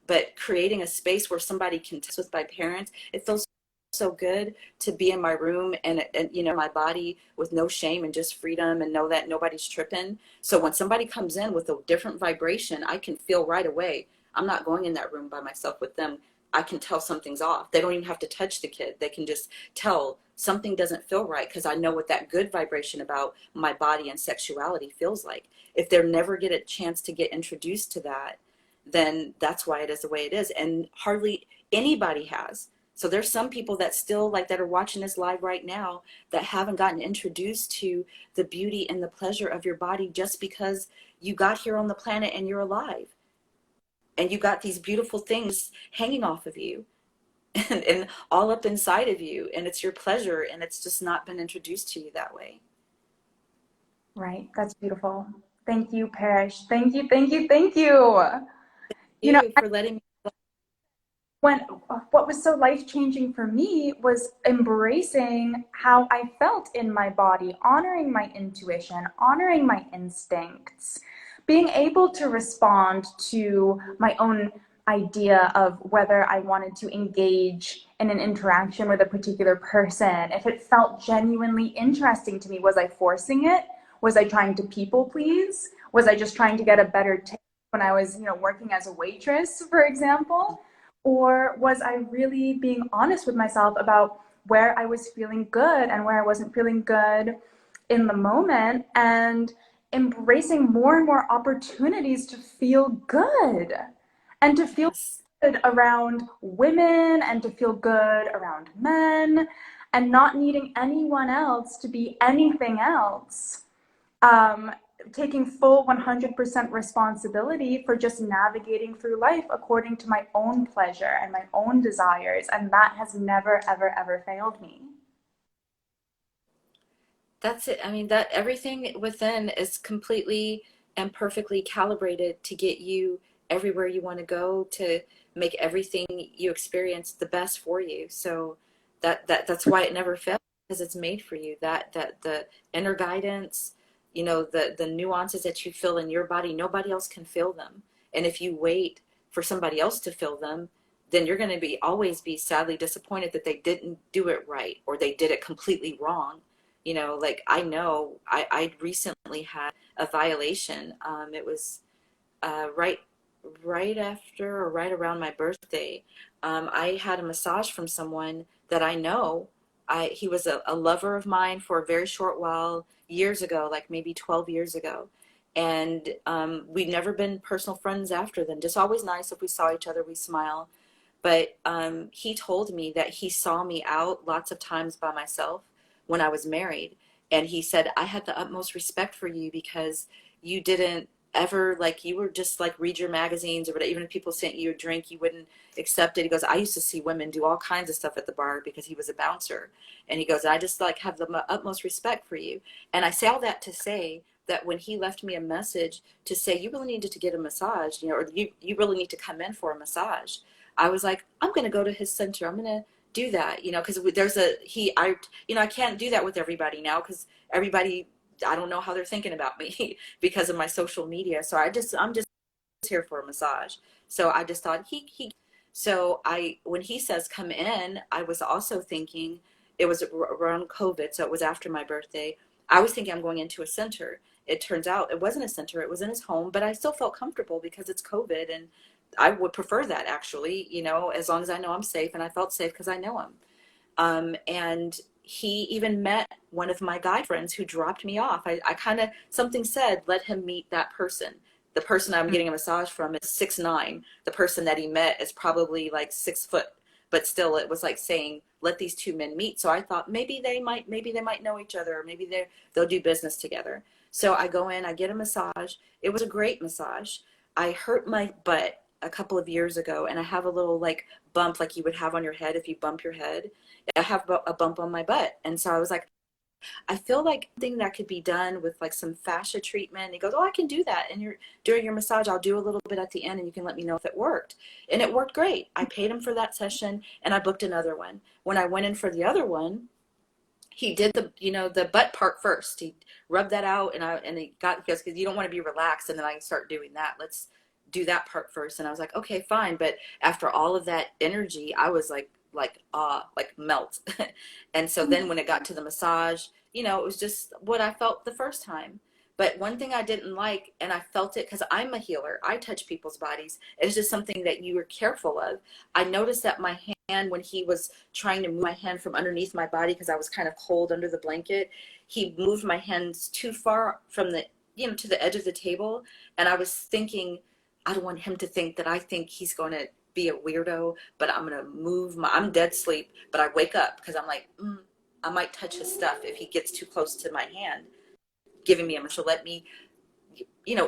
but creating a space where somebody can test with my parents, it feels so good to be in my room and my body with no shame and just freedom and know that nobody's tripping. So when somebody comes in with a different vibration, I can feel right away. I'm not going in that room by myself with them. I can tell something's off. They don't even have to touch the kid. They can just tell something doesn't feel right because I know what that good vibration about my body and sexuality feels like. If they never get a chance to get introduced to that, then that's why it is the way it is. And hardly anybody has. So there's some people that still that are watching this live right now that haven't gotten introduced to the beauty and the pleasure of your body just because you got here on the planet and you're alive. And you got these beautiful things hanging off of you and all up inside of you. And it's your pleasure, and it's just not been introduced to you that way. Right. That's beautiful. Thank you, Parish. Thank you, thank you, thank you. Thank you for letting me. What was so life-changing for me was embracing how I felt in my body, honoring my intuition, honoring my instincts, being able to respond to my own idea of whether I wanted to engage in an interaction with a particular person. If it felt genuinely interesting to me, was I forcing it? Was I trying to people please? Was I just trying to get a better tip when I was, working as a waitress, for example? Or was I really being honest with myself about where I was feeling good and where I wasn't feeling good in the moment, and embracing more and more opportunities to feel good and to feel good around women and to feel good around men and not needing anyone else to be anything else. Taking full 100% responsibility for just navigating through life according to my own pleasure and my own desires. And that has never, ever, ever failed me. That's it. I mean, that everything within is completely and perfectly calibrated to get you everywhere you want to go, to make everything you experience the best for you. So that's why it never fails, because it's made for you. That the inner guidance, the nuances that you feel in your body, nobody else can feel them. And if you wait for somebody else to feel them, then you're going to always be sadly disappointed that they didn't do it right or they did it completely wrong. I recently had a violation. It was right after or right around my birthday. I had a massage from someone that I know. He was a lover of mine for a very short while, years ago, like maybe 12 years ago. And we'd never been personal friends after then. Just always nice. If we saw each other, we smile. But he told me that he saw me out lots of times by myself when I was married. And he said, I had the utmost respect for you because you didn't ever, you were just read your magazines or whatever. Even if people sent you a drink, you wouldn't accept it. He goes, I used to see women do all kinds of stuff at the bar because he was a bouncer. And he goes, I just have the utmost respect for you. And I say all that to say that when he left me a message to say, you really needed to get a massage, or you really need to come in for a massage, I was like, I'm going to go to his center. I'm going to do that, because I can't do that with everybody now because everybody, I don't know how they're thinking about me because of my social media. So I'm just here for a massage. So I just thought when he says come in, I was also thinking it was around COVID. So it was after my birthday. I was thinking I'm going into a center. It turns out it wasn't a center. It was in his home, but I still felt comfortable because it's COVID, and I would prefer that actually, as long as I know I'm safe, and I felt safe because I know him. And he even met one of my guy friends who dropped me off. I kind of, something said, let him meet that person. The person I'm getting a massage from is 6'9". The person that he met is probably 6 foot, but still it was saying, let these two men meet. So I thought maybe they might know each other, or maybe they'll do business together. So I go in, I get a massage. It was a great massage. I hurt my butt a couple of years ago, and I have a little bump like you would have on your head if you bump your head. I have a bump on my butt, and so I was like, I feel like something that could be done with like some fascia treatment. And he goes, oh, I can do that. And during your massage, I'll do a little bit at the end and you can let me know if it worked. And it worked great. I paid him for that session and I booked another one. When I went in for the other one, he did the butt part first. He rubbed that out and he goes, because you don't want to be relaxed and then I start doing that. Let's do that part first. And I was like, okay, fine. But after all of that energy, I was like melt. And so then when it got to the massage, it was just what I felt the first time. But one thing I didn't like, and I felt it because I'm a healer, I touch people's bodies. It's just something that you were careful of. I noticed that my hand, when he was trying to move my hand from underneath my body, because I was kind of cold under the blanket, he moved my hands too far from the, to the edge of the table. And I was thinking, I don't want him to think that I think he's going to be a weirdo, but I'm going to I'm dead sleep, but I wake up because I'm like, I might touch his stuff if he gets too close to my hand, giving me a to let me,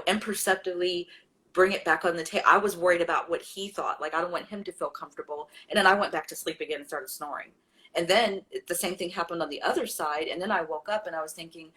imperceptibly bring it back on the table. I was worried about what he thought. Like, I don't want him to feel comfortable. And then I went back to sleep again and started snoring. And then the same thing happened on the other side. And then I woke up and I was thinking,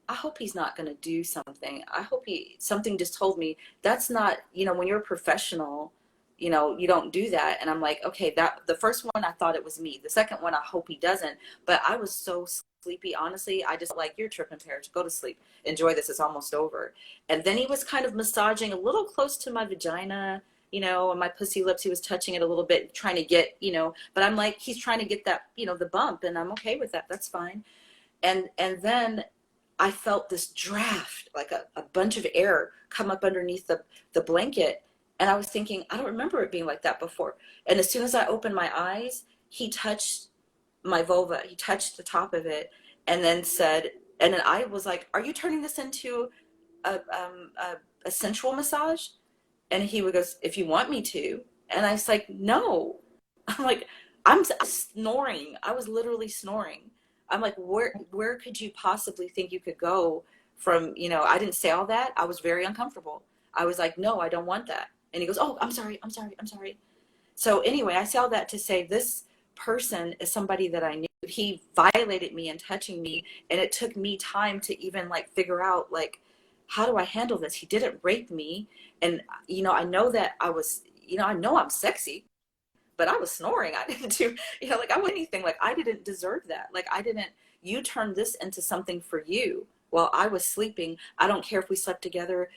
I hope he's not going to do something. I hope something just told me that's not, when you're a professional, you don't do that. And I'm like, okay, the first one, I thought it was me. The second one, I hope he doesn't. But I was so sleepy. Honestly, I just like, you're tripping, Parish. Go to sleep. Enjoy this. It's almost over. And then he was kind of massaging a little close to my vagina, and my pussy lips. He was touching it a little bit, trying to get, but I'm like, he's trying to get that, the bump. And I'm okay with that. That's fine. And then I felt this draft, like a bunch of air come up underneath the blanket. And I was thinking, I don't remember it being like that before. And as soon as I opened my eyes, he touched my vulva. He touched the top of it and then said, and then I was like, are you turning this into a sensual massage? And he would go, if you want me to. And I was like, no. I'm like, I'm snoring. I was literally snoring. I'm like, where could you possibly think you could go from, I didn't say all that. I was very uncomfortable. I was like, no, I don't want that. And he goes, oh, I'm sorry. So anyway, I say all that to say this person is somebody that I knew. He violated me and touching me. And it took me time to even like figure out like, how do I handle this? He didn't rape me. And, I know that I was, I know I'm sexy, but I was snoring. I didn't do, like I wasn't anything. Like I didn't deserve that. Like you turned this into something for you while I was sleeping. I don't care if we slept together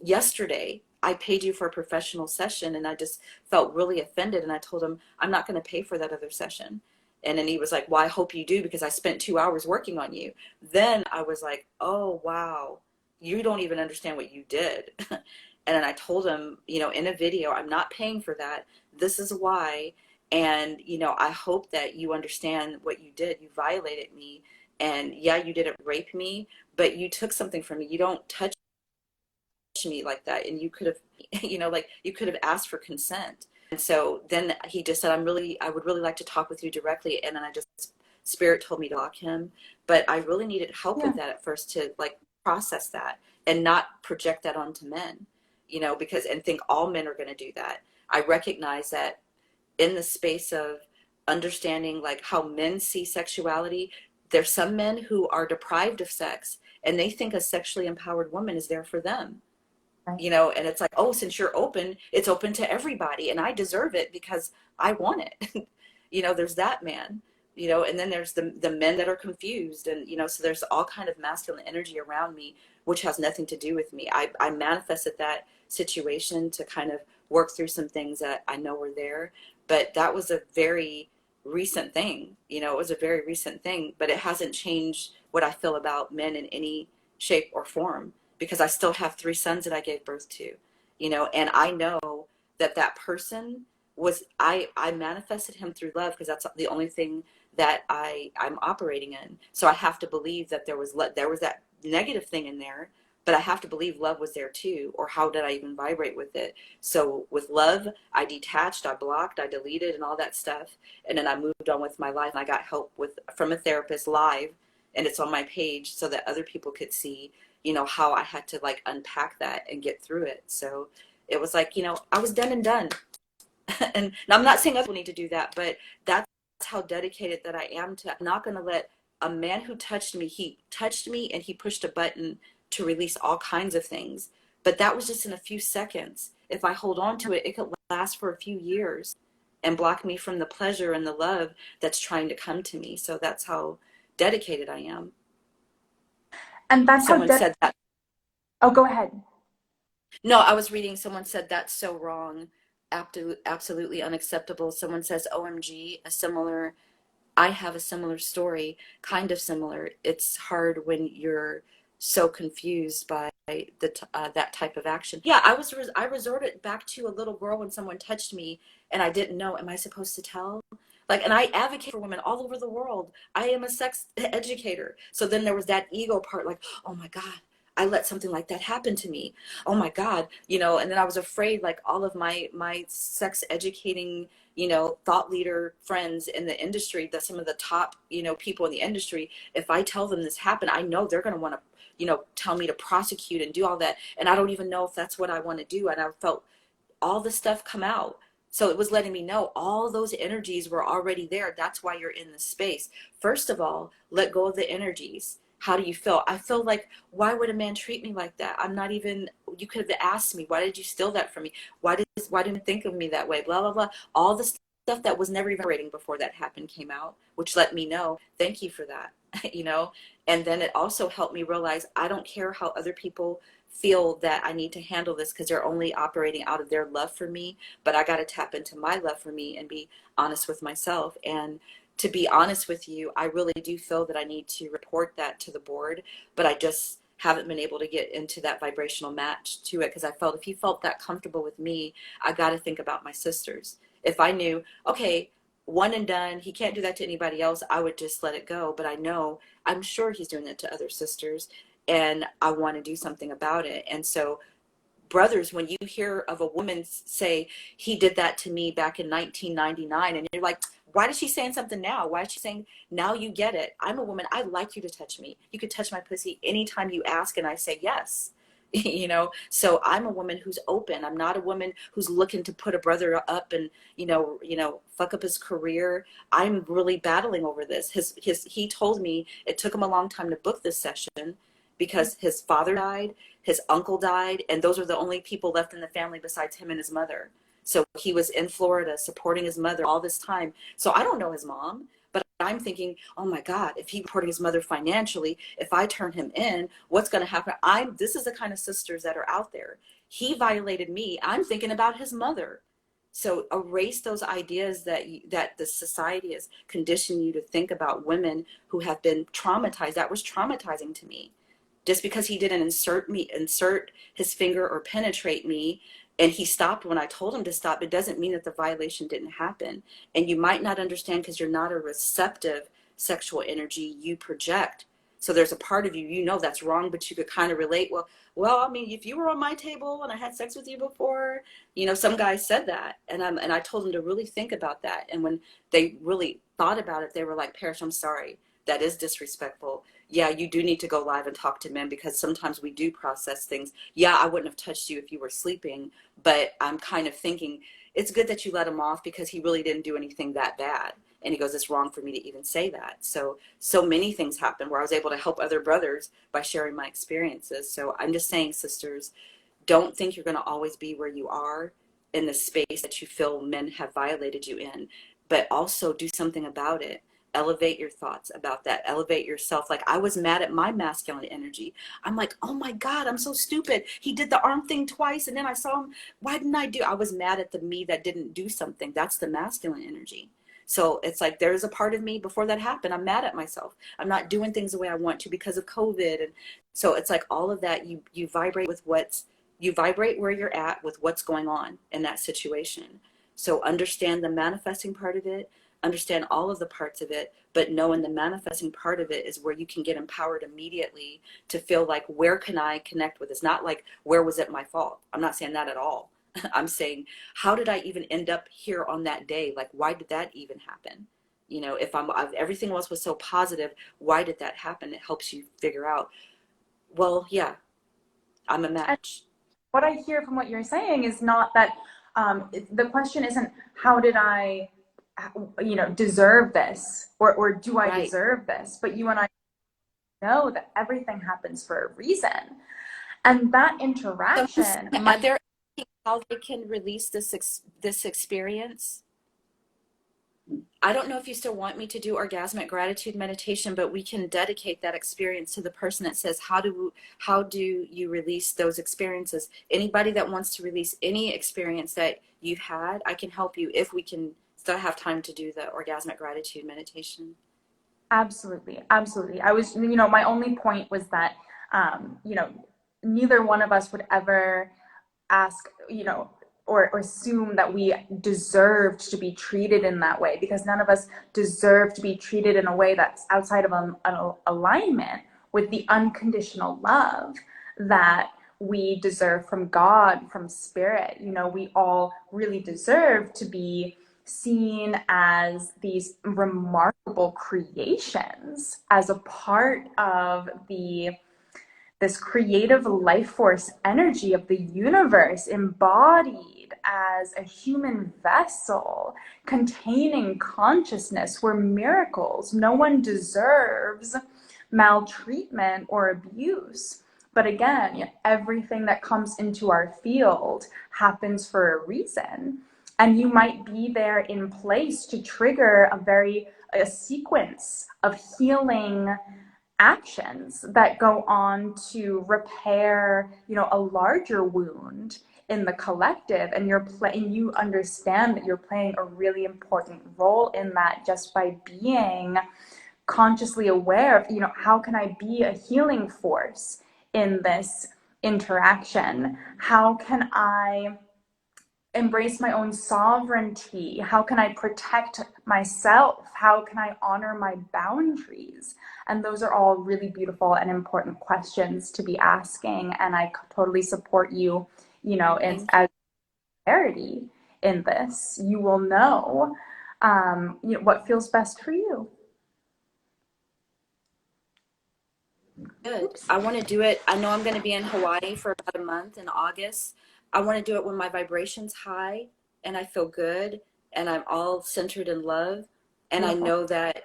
yesterday. I paid you for a professional session and I just felt really offended. And I told him, I'm not going to pay for that other session. And then he was like, well, I hope you do because I spent 2 hours working on you. Then I was like, oh, wow, you don't even understand what you did. And then I told him, in a video, I'm not paying for that. This is why. And, I hope that you understand what you did. You violated me. And yeah, you didn't rape me, but you took something from me. You don't touch me like that. And you could have, you could have asked for consent. And so then he just said, I would really like to talk with you directly. And then Spirit told me to block him, but I really needed help with that at first to like process that and not project that onto men, and think all men are going to do that. I recognize that in the space of understanding like how men see sexuality, there's some men who are deprived of sex and they think a sexually empowered woman is there for them. Right. And it's like, oh, since you're open, it's open to everybody and I deserve it because I want it. There's that man, and then there's the men that are confused and, so there's all kind of masculine energy around me, which has nothing to do with me. I manifested that situation to kind of work through some things that I know were there, but that was a very recent thing, it was a very recent thing, but it hasn't changed what I feel about men in any shape or form. Because I still have 3 sons that I gave birth to, and I know that person was, I manifested him through love because that's the only thing that I'm operating in. So I have to believe that there was that negative thing in there, but I have to believe love was there too, or how did I even vibrate with it? So with love, I detached, I blocked, I deleted and all that stuff. And then I moved on with my life and I got help from a therapist live, and it's on my page so that other people could see how I had to like unpack that and get through it. So it was like, I was done and done. And I'm not saying other people need to do that, but that's how dedicated that I am to, I'm not going to let a man who touched me, he touched me and he pushed a button to release all kinds of things. But that was just in a few seconds. If I hold on to it, it could last for a few years and block me from the pleasure and the love that's trying to come to me. So that's how dedicated I am. And that's how Someone said that. Oh, go ahead. No, I was reading, someone said that's so wrong. Absolutely unacceptable. Someone says, OMG, I have a similar story, kind of similar. It's hard when you're so confused by that type of action. Yeah, I resorted back to a little girl when someone touched me and I didn't know. Am I supposed to tell? Like, and I advocate for women all over the world. I am a sex educator. So then there was that ego part, like, oh my God, I let something like that happen to me. Oh my God, and then I was afraid, like all of my sex educating, thought leader friends in the industry, that some of the top, people in the industry, if I tell them this happened, I know they're going to want to, tell me to prosecute and do all that. And I don't even know if that's what I want to do. And I felt all the stuff come out. So it was letting me know all those energies were already there. That's why you're in the space. First of all, let go of the energies. How do you feel? I feel like, why would a man treat me like that? I'm not even, you could have asked me, why did you steal that from me? Why didn't you think of me that way? Blah, blah, blah. All the stuff that was never even rating before that happened came out, which let me know, thank you for that, And then it also helped me realize I don't care how other people feel that I need to handle this, because they're only operating out of their love for me, but I got to tap into my love for me and be honest with myself. And to be honest with you, I really do feel that I need to report that to the board, but I just haven't been able to get into that vibrational match to it, because I felt if he felt that comfortable with me, I got to think about my sisters. If I knew, okay, one and done, he can't do that to anybody else, I would just let it go. But I'm sure he's doing that to other sisters, and I want to do something about it. And so, brothers, when you hear of a woman say, he did that to me back in 1999, and you're like, why is she saying something now? Why is she saying, now you get it? I'm a woman. I'd like you to touch me. You could touch my pussy anytime you ask, and I say yes. So I'm a woman who's open. I'm not a woman who's looking to put a brother up and fuck up his career. I'm really battling over this. He told me it took him a long time to book this session because his father died, his uncle died, and those are the only people left in the family besides him and his mother. So he was in Florida supporting his mother all this time. So I don't know his mom, but I'm thinking, oh my God, if he's supporting his mother financially, if I turn him in, what's going to happen? This is the kind of sisters that are out there. He violated me. I'm thinking about his mother. So erase those ideas that the society has conditioned you to think about women who have been traumatized. That was traumatizing to me. Just because he didn't insert his finger or penetrate me, and he stopped when I told him to stop, it doesn't mean that the violation didn't happen. And you might not understand because you're not a receptive sexual energy, you project. So there's a part of you, that's wrong, but you could kind of relate. Well, I mean, if you were on my table and I had sex with you before, some guy said that, and I told him to really think about that. And when they really thought about it, they were like, Parish, I'm sorry, that is disrespectful. Yeah, you do need to go live and talk to men, because sometimes we do process things. Yeah, I wouldn't have touched you if you were sleeping, but I'm kind of thinking it's good that you let him off because he really didn't do anything that bad. And he goes, it's wrong for me to even say that. So many things happened where I was able to help other brothers by sharing my experiences. So I'm just saying, sisters, don't think you're going to always be where you are in the space that you feel men have violated you in, but also do something about it. Elevate your thoughts about that. Elevate yourself. Like, I was mad at my masculine energy. I'm like, oh my God, I'm so stupid. He did the arm thing twice, and then I saw him. Why didn't I do? I was mad at the me that didn't do something. That's the masculine energy. So it's like, there's a part of me before that happened. I'm mad at myself. I'm not doing things the way I want to because of COVID. And so it's like all of that, you vibrate with you vibrate where you're at with what's going on in that situation. So understand the manifesting part of it, understand all of the parts of it, but knowing the manifesting part of it is where you can get empowered immediately to feel like, where can I connect with? It's not like, where was it my fault? I'm not saying that at all. I'm saying, how did I even end up here on that day? Like, why did that even happen? If everything else was so positive, why did that happen? It helps you figure out, well, yeah, I'm a match. What I hear from what you're saying is not that the question isn't how did I deserve this, or do I Right. deserve this? But you and I know that everything happens for a reason. And that So interaction are might. there how they can release this experience? I don't know if you still want me to do orgasmic gratitude meditation, but we can dedicate that experience to the person that says, how do you release those experiences? Anybody that wants to release any experience that you've had, I can help you if we can still have time to do the orgasmic gratitude meditation. Absolutely, absolutely. I was, my only point was that, neither one of us would ever ask, or assume that we deserved to be treated in that way, because none of us deserve to be treated in a way that's outside of an alignment with the unconditional love that we deserve from God, from spirit. We all really deserve to be seen as these remarkable creations, as a part of this creative life force energy of the universe, embodied as a human vessel containing consciousness. We're miracles. No one deserves maltreatment or abuse. But again, everything that comes into our field happens for a reason. And you might be there in place to trigger a sequence of healing actions that go on to repair, a larger wound in the collective. And you understand that you're playing a really important role in that, just by being consciously aware of, how can I be a healing force in this interaction? How can I embrace my own sovereignty? How can I protect myself? How can I honor my boundaries? And those are all really beautiful and important questions to be asking. And I totally support you, Thank you. as clarity in this. You will know, what feels best for you. Good. Oops. I want to do it. I know I'm going to be in Hawaii for about a month in August. I want to do it when my vibration's high and I feel good and I'm all centered in love and I Beautiful. know that,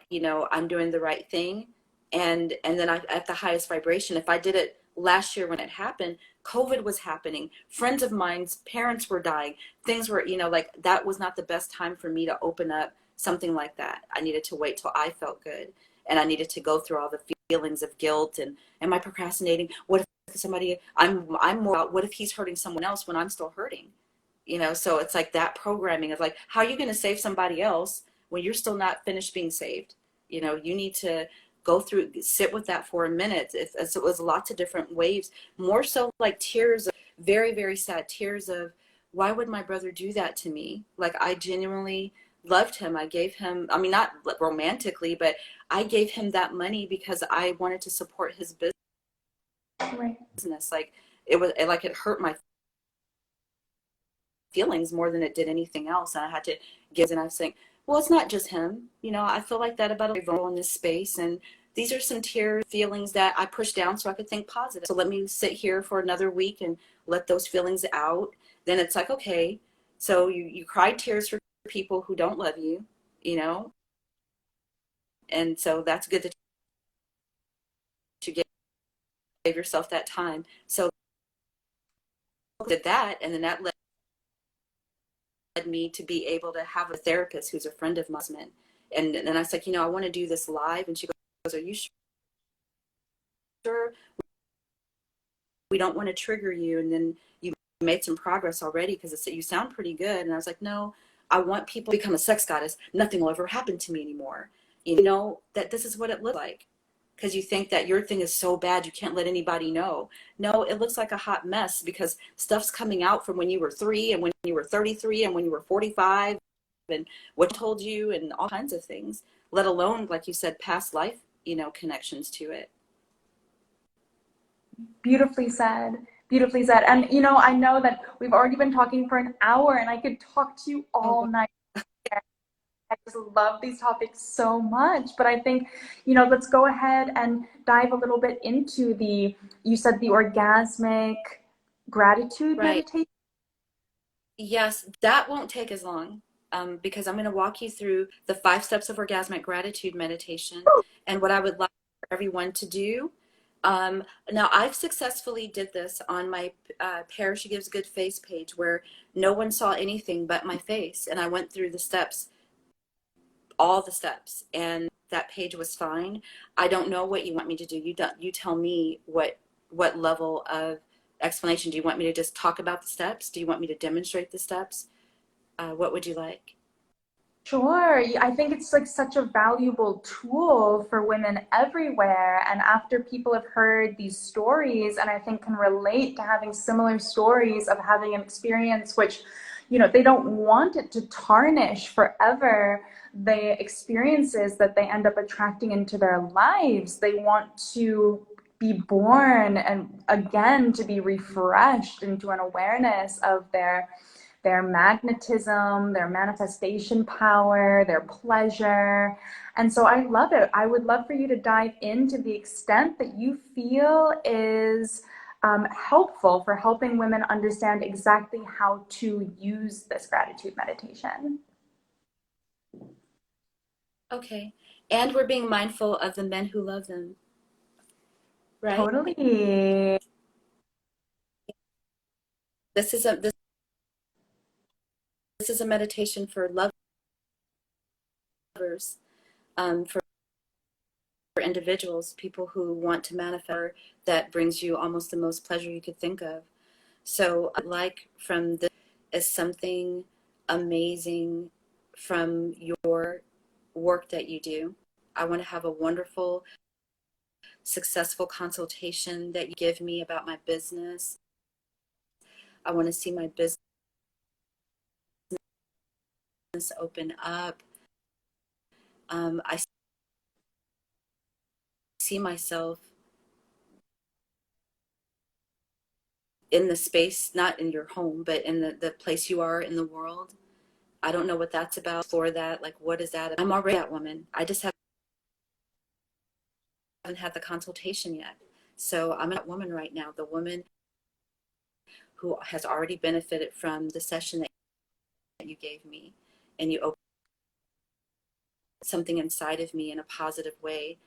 I'm doing the right thing. And then I at the highest vibration. If I did it last year when it happened, COVID was happening. Friends of mine's parents were dying. Things were, like that was not the best time for me to open up something like that. I needed to wait till I felt good and I needed to go through all the feelings of guilt and am I procrastinating? What if somebody, I'm more about what if he's hurting someone else when I'm still hurting? So it's like that programming of like, how are you going to save somebody else when you're still not finished being saved? You need to go through, sit with that for a minute. It was lots of different waves, more so like tears, of, very, very sad tears of, why would my brother do that to me? Like I genuinely loved him. I gave him, I mean, not romantically, but I gave him that money because I wanted to support his Right. business. Like it hurt my feelings more than it did anything else. And I had to give, and I was saying, well, it's not just him. I feel like that about a vulnerable in this space. And these are some tears, feelings that I pushed down so I could think positive. So let me sit here for another week and let those feelings out. Then it's like, okay, so you cry tears for people who don't love you, and so that's good that you gave yourself that time. So I did that, and then that led me to be able to have a therapist who's a friend of mine. And then I was like, I want to do this live. And she goes, are you sure? We don't want to trigger you. And then you made some progress already because you sound pretty good. And I was like, no, I want people to become a sex goddess. Nothing will ever happen to me anymore. That this is what it looks like. Because you think that your thing is so bad you can't let anybody know. No, it looks like a hot mess because stuff's coming out from when you were 3 and when you were 33 and when you were 45 and what told you and all kinds of things, let alone, like you said, past life, connections to it. Beautifully said. Beautifully said. And I know that we've already been talking for an hour, and I could talk to you all Oh, night. I just love these topics so much. But I think, let's go ahead and dive a little bit into you said the orgasmic gratitude right. meditation. Yes, that won't take as long. because I'm going to walk you through the 5 steps of orgasmic gratitude meditation and what I would like for everyone to do. Now, I've successfully did this on my Parish Gives Good Face page, where no one saw anything but my face, and I went through the steps, all the steps, and that page was fine. I don't know what you want me to do. You tell me what level of explanation. Do you want me to just talk about the steps? Do you want me to demonstrate the steps? What would you like? Sure. I think it's like such a valuable tool for women everywhere. And after people have heard these stories, and I think can relate to having similar stories of having an experience which, they don't want it to tarnish forever the experiences that they end up attracting into their lives. They want to be born and again to be refreshed into an awareness of their magnetism, their manifestation power, their pleasure. And so I love it. I would love for you to dive into the extent that you feel is helpful for helping women understand exactly how to use this gratitude meditation. Okay. And we're being mindful of the men who love them, right? Totally. This is a this is a meditation for lovers, for individuals, people who want to manifest that brings you almost the most pleasure you could think of. So like from this is something amazing from your work that you do. I want to have a wonderful, successful consultation that you give me about my business. I want to see my business open up. I see myself in the space, not in your home, but in the place you are in the world. I don't know what that's about. For that, like, what is that? I'm already that woman. I just haven't had the consultation yet. So I'm that woman right now, the woman who has already benefited from the session that you gave me, and you opened something inside of me in a positive way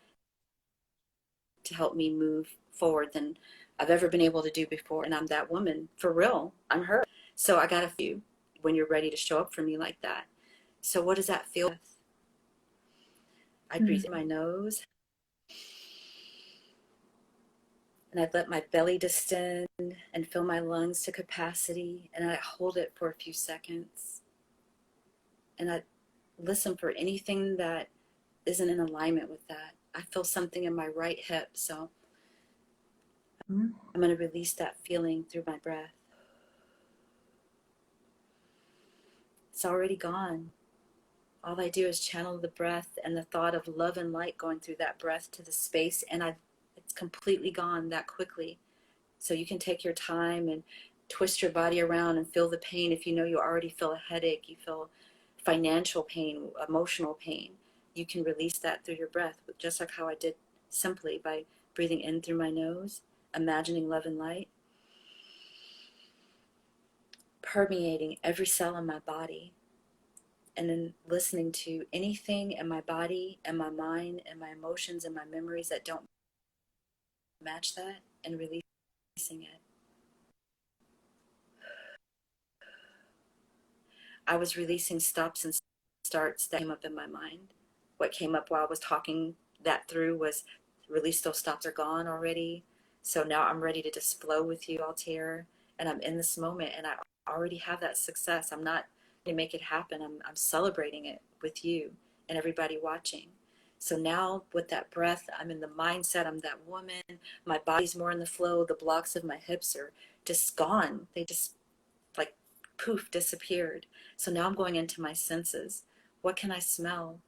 to help me move forward than I've ever been able to do before. And I'm that woman for real. I'm her. So I got a few when you're ready to show up for me like that. So what does that feel? I breathe in my nose, and I let my belly distend and fill my lungs to capacity, and I hold it for a few seconds, and I listen for anything that isn't in alignment with that. I feel something in my right hip, so I'm going to release that feeling through my breath. It's already gone. All I do is channel the breath and the thought of love and light going through that breath to the space, and it's completely gone that quickly. So you can take your time and twist your body around and feel the pain. If you know you already feel a headache, you feel financial pain, emotional pain, you can release that through your breath, just like how I did simply by breathing in through my nose, imagining love and light, permeating every cell in my body, and then listening to anything in my body and my mind and my emotions and my memories that don't match that, and releasing it. I was releasing stops and starts that came up in my mind. What came up while I was talking that through was, release those stops are gone already. So now I'm ready to just flow with you, Altair, and I'm in this moment, and I already have that success. I'm not going to make it happen. I'm celebrating it with you and everybody watching. So now with that breath, I'm in the mindset, I'm that woman, my body's more in the flow, the blocks of my hips are just gone. They just like poof, disappeared. So now I'm going into my senses. What can I smell?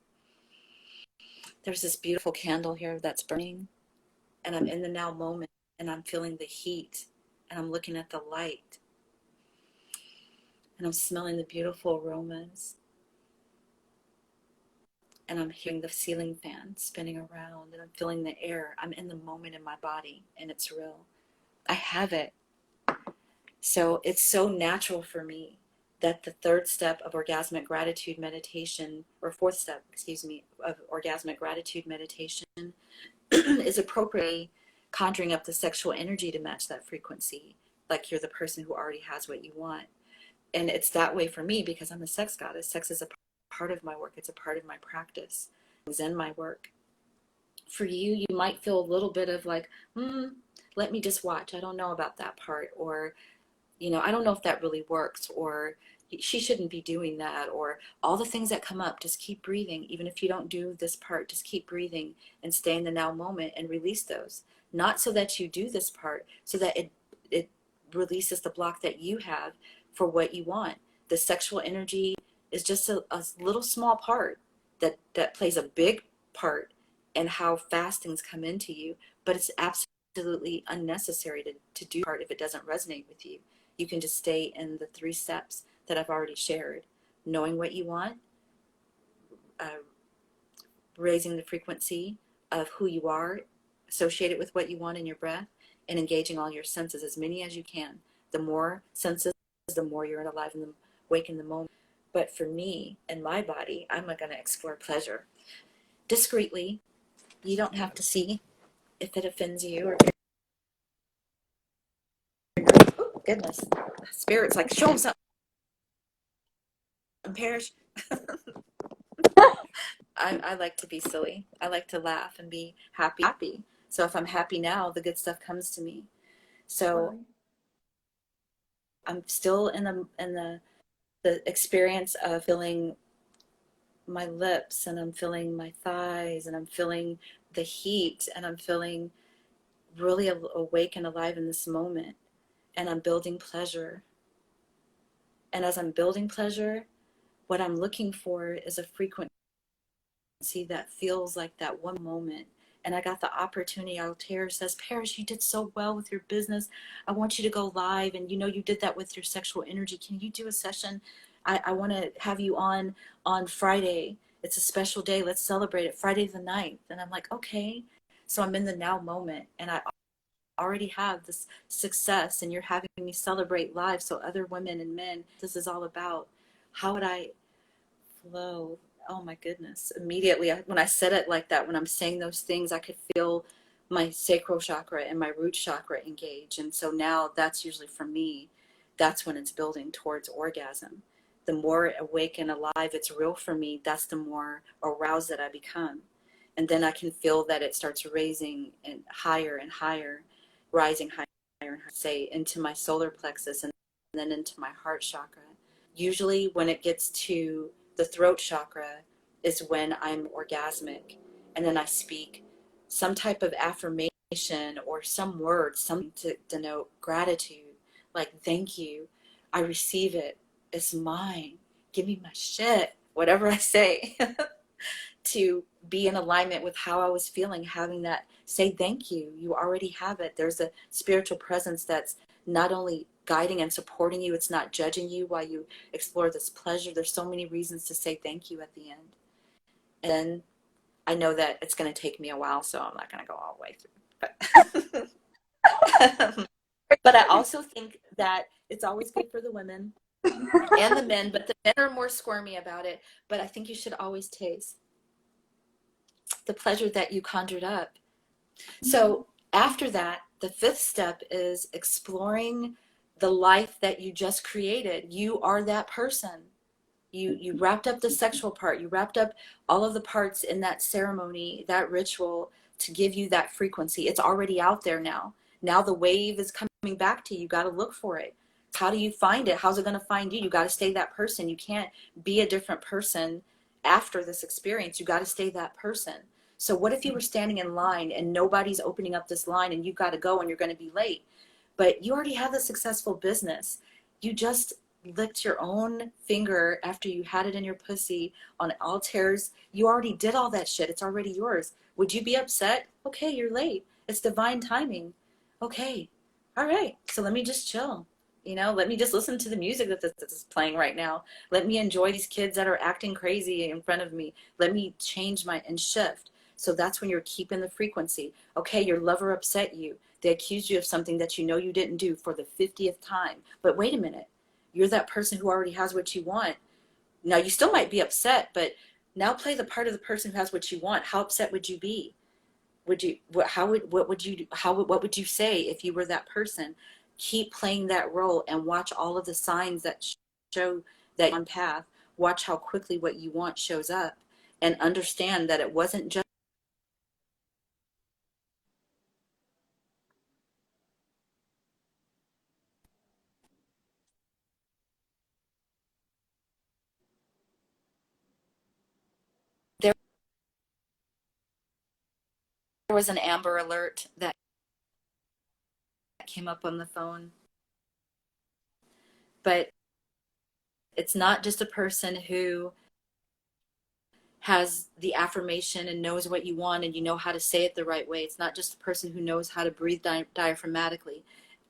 There's this beautiful candle here that's burning, and I'm in the now moment, and I'm feeling the heat, and I'm looking at the light, and I'm smelling the beautiful aromas, and I'm hearing the ceiling fan spinning around, and I'm feeling the air. I'm in the moment in my body, and it's real. I have it. So it's so natural for me that the third step of orgasmic gratitude meditation, or fourth step, excuse me, of orgasmic gratitude meditation is appropriately conjuring up the sexual energy to match that frequency, like you're the person who already has what you want. And it's that way for me because I'm a sex goddess. Sex is a part of my work. It's a part of my practice. It's in my work. For you, you might feel a little bit of like, let me just watch. I don't know about that part. Or, I don't know if that really works. Or she shouldn't be doing that. Or all the things that come up, just keep breathing. Even if you don't do this part, just keep breathing and stay in the now moment and release those. Not so that you do this part, so that it releases the block that you have for what you want. The sexual energy is just a little small part that plays a big part in how fast things come into you, but it's absolutely unnecessary to do part if it doesn't resonate with you. You can just stay in the 3 steps that I've already shared. Knowing what you want, raising the frequency of who you are, associated with what you want in your breath, and engaging all your senses, as many as you can. The more senses, the more you're alive and awake in the moment. But for me and my body, I'm going to explore pleasure discreetly. You don't have to see if it offends you or oh, goodness, spirit's like, show them something, Parish. I like to be silly. I like to laugh and be happy. So if I'm happy now, the good stuff comes to me. So I'm still in the experience of feeling my lips, and I'm feeling my thighs, and I'm feeling the heat, and I'm feeling really awake and alive in this moment. And I'm building pleasure. And as I'm building pleasure, what I'm looking for is a frequency that feels like that one moment. And I got the opportunity. Altair says, Parish, you did so well with your business. I want you to go live. And you did that with your sexual energy. Can you do a session? I want to have you on Friday. It's a special day. Let's celebrate it. Friday the 9th. And I'm like, okay. So I'm in the now moment. And I already have this success. And you're having me celebrate live. So other women and men, this is all about. How would I flow? Oh my goodness. Immediately, when I said it like that, when I'm saying those things, I could feel my sacral chakra and my root chakra engage. And so now that's usually for me, that's when it's building towards orgasm. The more awake and alive it's real for me, that's the more aroused that I become. And then I can feel that it starts raising and higher, rising higher and higher, say into my solar plexus and then into my heart chakra. Usually when it gets to the throat chakra is when I'm orgasmic, and then I speak some type of affirmation or some words, something to denote gratitude, like thank you, I receive it, it's mine, give me my shit, whatever I say, to be in alignment with how I was feeling, having that say thank you, you already have it. There's a spiritual presence that's not only guiding and supporting you, it's not judging you while you explore this pleasure. There's so many reasons to say thank you at the end. And then I know that it's going to take me a while, so I'm not going to go all the way through. But I also think that it's always good for the women and the men, but the men are more squirmy about it. But I think you should always taste the pleasure that you conjured up. So after that, the 5th step is exploring the life that you just created. You are that person. You wrapped up the sexual part. You wrapped up all of the parts in that ceremony, that ritual, to give you that frequency. It's already out there now. Now the wave is coming back to you. You got to look for it. How do you find it? How's it going to find you? You got to stay that person. You can't be a different person after this experience. You got to stay that person. So what if you were standing in line and nobody's opening up this line and you've got to go and you're going to be late? But you already have a successful business. You just licked your own finger after you had it in your pussy on Altair's. You already did all that shit. It's already yours. Would you be upset? Okay, you're late. It's divine timing. Okay. All right. So let me just chill. Let me just listen to the music that this is playing right now. Let me enjoy these kids that are acting crazy in front of me. Let me change and shift. So that's when you're keeping the frequency. Okay, your lover upset you. They accused you of something that you didn't do for the 50th time. But wait a minute. You're that person who already has what you want. Now you still might be upset, but now play the part of the person who has what you want. How upset would you be? Would you, what would you say if you were that person? Keep playing that role and watch all of the signs that show that you're on path. Watch how quickly what you want shows up, and understand that it wasn't just there was an Amber Alert that came up on the phone, but it's not just a person who has the affirmation and knows what you want and you know how to say it the right way. It's not just a person who knows how to breathe diaphragmatically.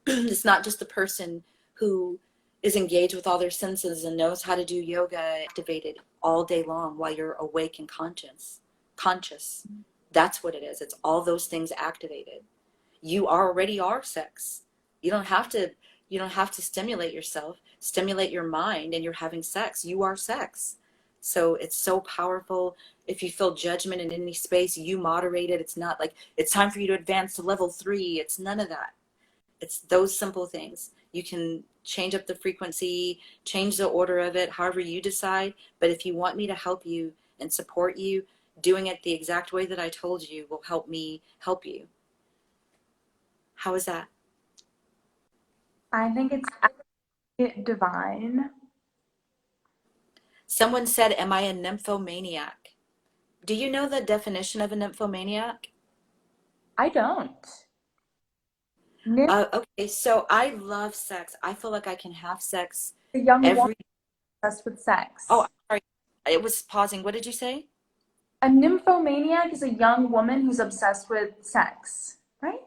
It's not just a person who is engaged with all their senses and knows how to do yoga activated all day long while you're awake and conscious. That's what it is. It's all those things activated. You already are sex. You don't have to stimulate yourself. Stimulate your mind and you're having sex. You are sex. So it's so powerful. If you feel judgment in any space, you moderate it. It's not like it's time for you to advance to level 3. It's none of that. It's those simple things. You can change up the frequency, change the order of it, however you decide. But if you want me to help you and support you, doing it the exact way that I told you will help me help you. How is that? I think it's actually divine. Someone said, am I a nymphomaniac? Do you know the definition of a nymphomaniac? I don't. Nymph, Okay, so I love sex. I feel like I can have sex a young woman every. obsessed with Oh, sex. I'm sorry. It was pausing. What did you say? A nymphomaniac is a young woman who's obsessed with sex, right?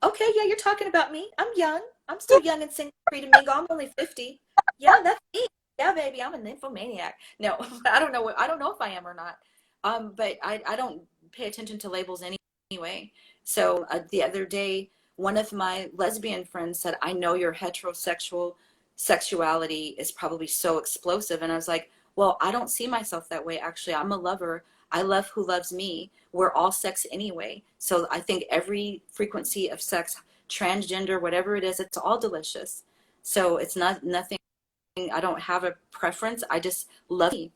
Okay, yeah, you're talking about me. I'm young. I'm still young and single, free to mingle. I'm only 50. Yeah, that's me. Yeah, baby, I'm a nymphomaniac. No, I don't know. I don't know if I am or not. But I don't pay attention to labels anyway. So the other day, one of my lesbian friends said, "I know your heterosexual sexuality is probably so explosive," and I was like, "Well, I don't see myself that way. Actually, I'm a lover. I love who loves me. We're all sex anyway. So I think every frequency of sex, transgender, whatever it is, it's all delicious. So it's not nothing. I don't have a preference. I just love me,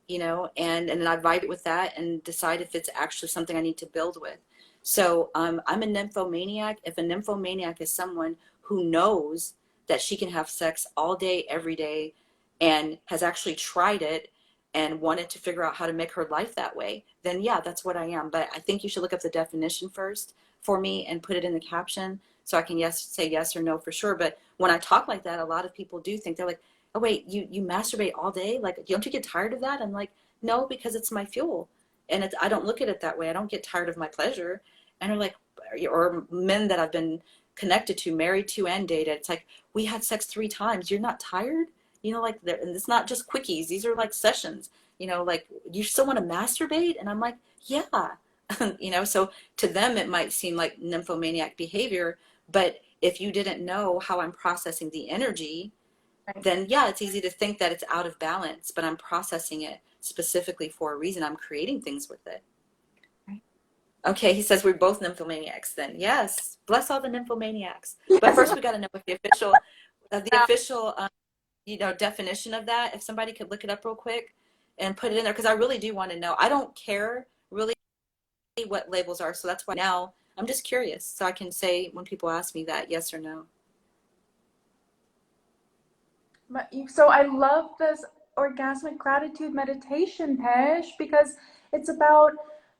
and then I vibe with that and decide if it's actually something I need to build with. So I'm a nymphomaniac. If a nymphomaniac is someone who knows that she can have sex all day, every day, and has actually tried it and wanted to figure out how to make her life that way, then yeah, that's what I am. But I think you should look up the definition first for me and put it in the caption so I can say yes or no for sure. But when I talk like that, a lot of people do think, they're like, oh wait, you masturbate all day? Like, don't you get tired of that? I'm like, no, because it's my fuel. And I don't look at it that way. I don't get tired of my pleasure. And they're like, or men that I've been connected to, married to, and dated, it's like, we had sex 3 times. You're not tired? Like, and it's not just quickies. These are like sessions, like, you still want to masturbate? And I'm like, yeah. So to them, it might seem like nymphomaniac behavior, but if you didn't know how I'm processing the energy, Right. then yeah, it's easy to think that it's out of balance, but I'm processing it specifically for a reason. I'm creating things with it. Right. Okay, he says we're both nymphomaniacs then. Yes, bless all the nymphomaniacs. But Yes. first we got to know what the official definition of that. If somebody could look it up real quick and put it in there, because I really do want to know. I don't care really what labels are, so that's why now I'm just curious, so I can say when people ask me that, yes or no. So I love this orgasmic gratitude meditation, Parish, because it's about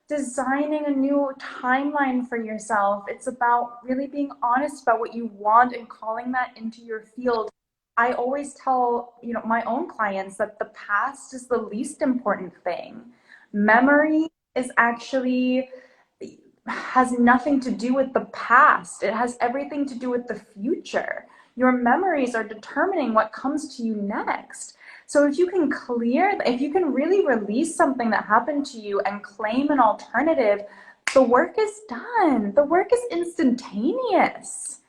designing a new timeline for yourself. It's about really being honest about what you want and calling that into your field. I always tell, my own clients that the past is the least important thing. Memory is actually has nothing to do with the past. It has everything to do with the future. Your memories are determining what comes to you next. So if you can really release something that happened to you and claim an alternative, the work is done. The work is instantaneous.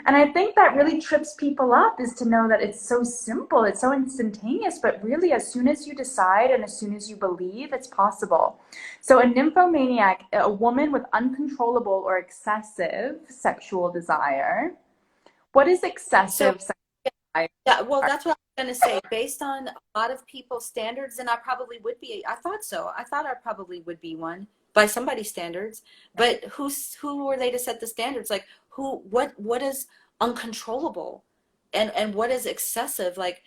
And I think that really trips people up, is to know that it's so simple, it's so instantaneous, but really as soon as you decide and as soon as you believe, it's possible. So a nymphomaniac, a woman with uncontrollable or excessive sexual desire. What is So excessive sexual desire? yeah, well, that's what I was going to say. Based on a lot of people's standards, and I probably would be. I thought so. I thought I probably would be one by somebody's standards. But who were they to set the standards? Like what is uncontrollable, and what is excessive? Like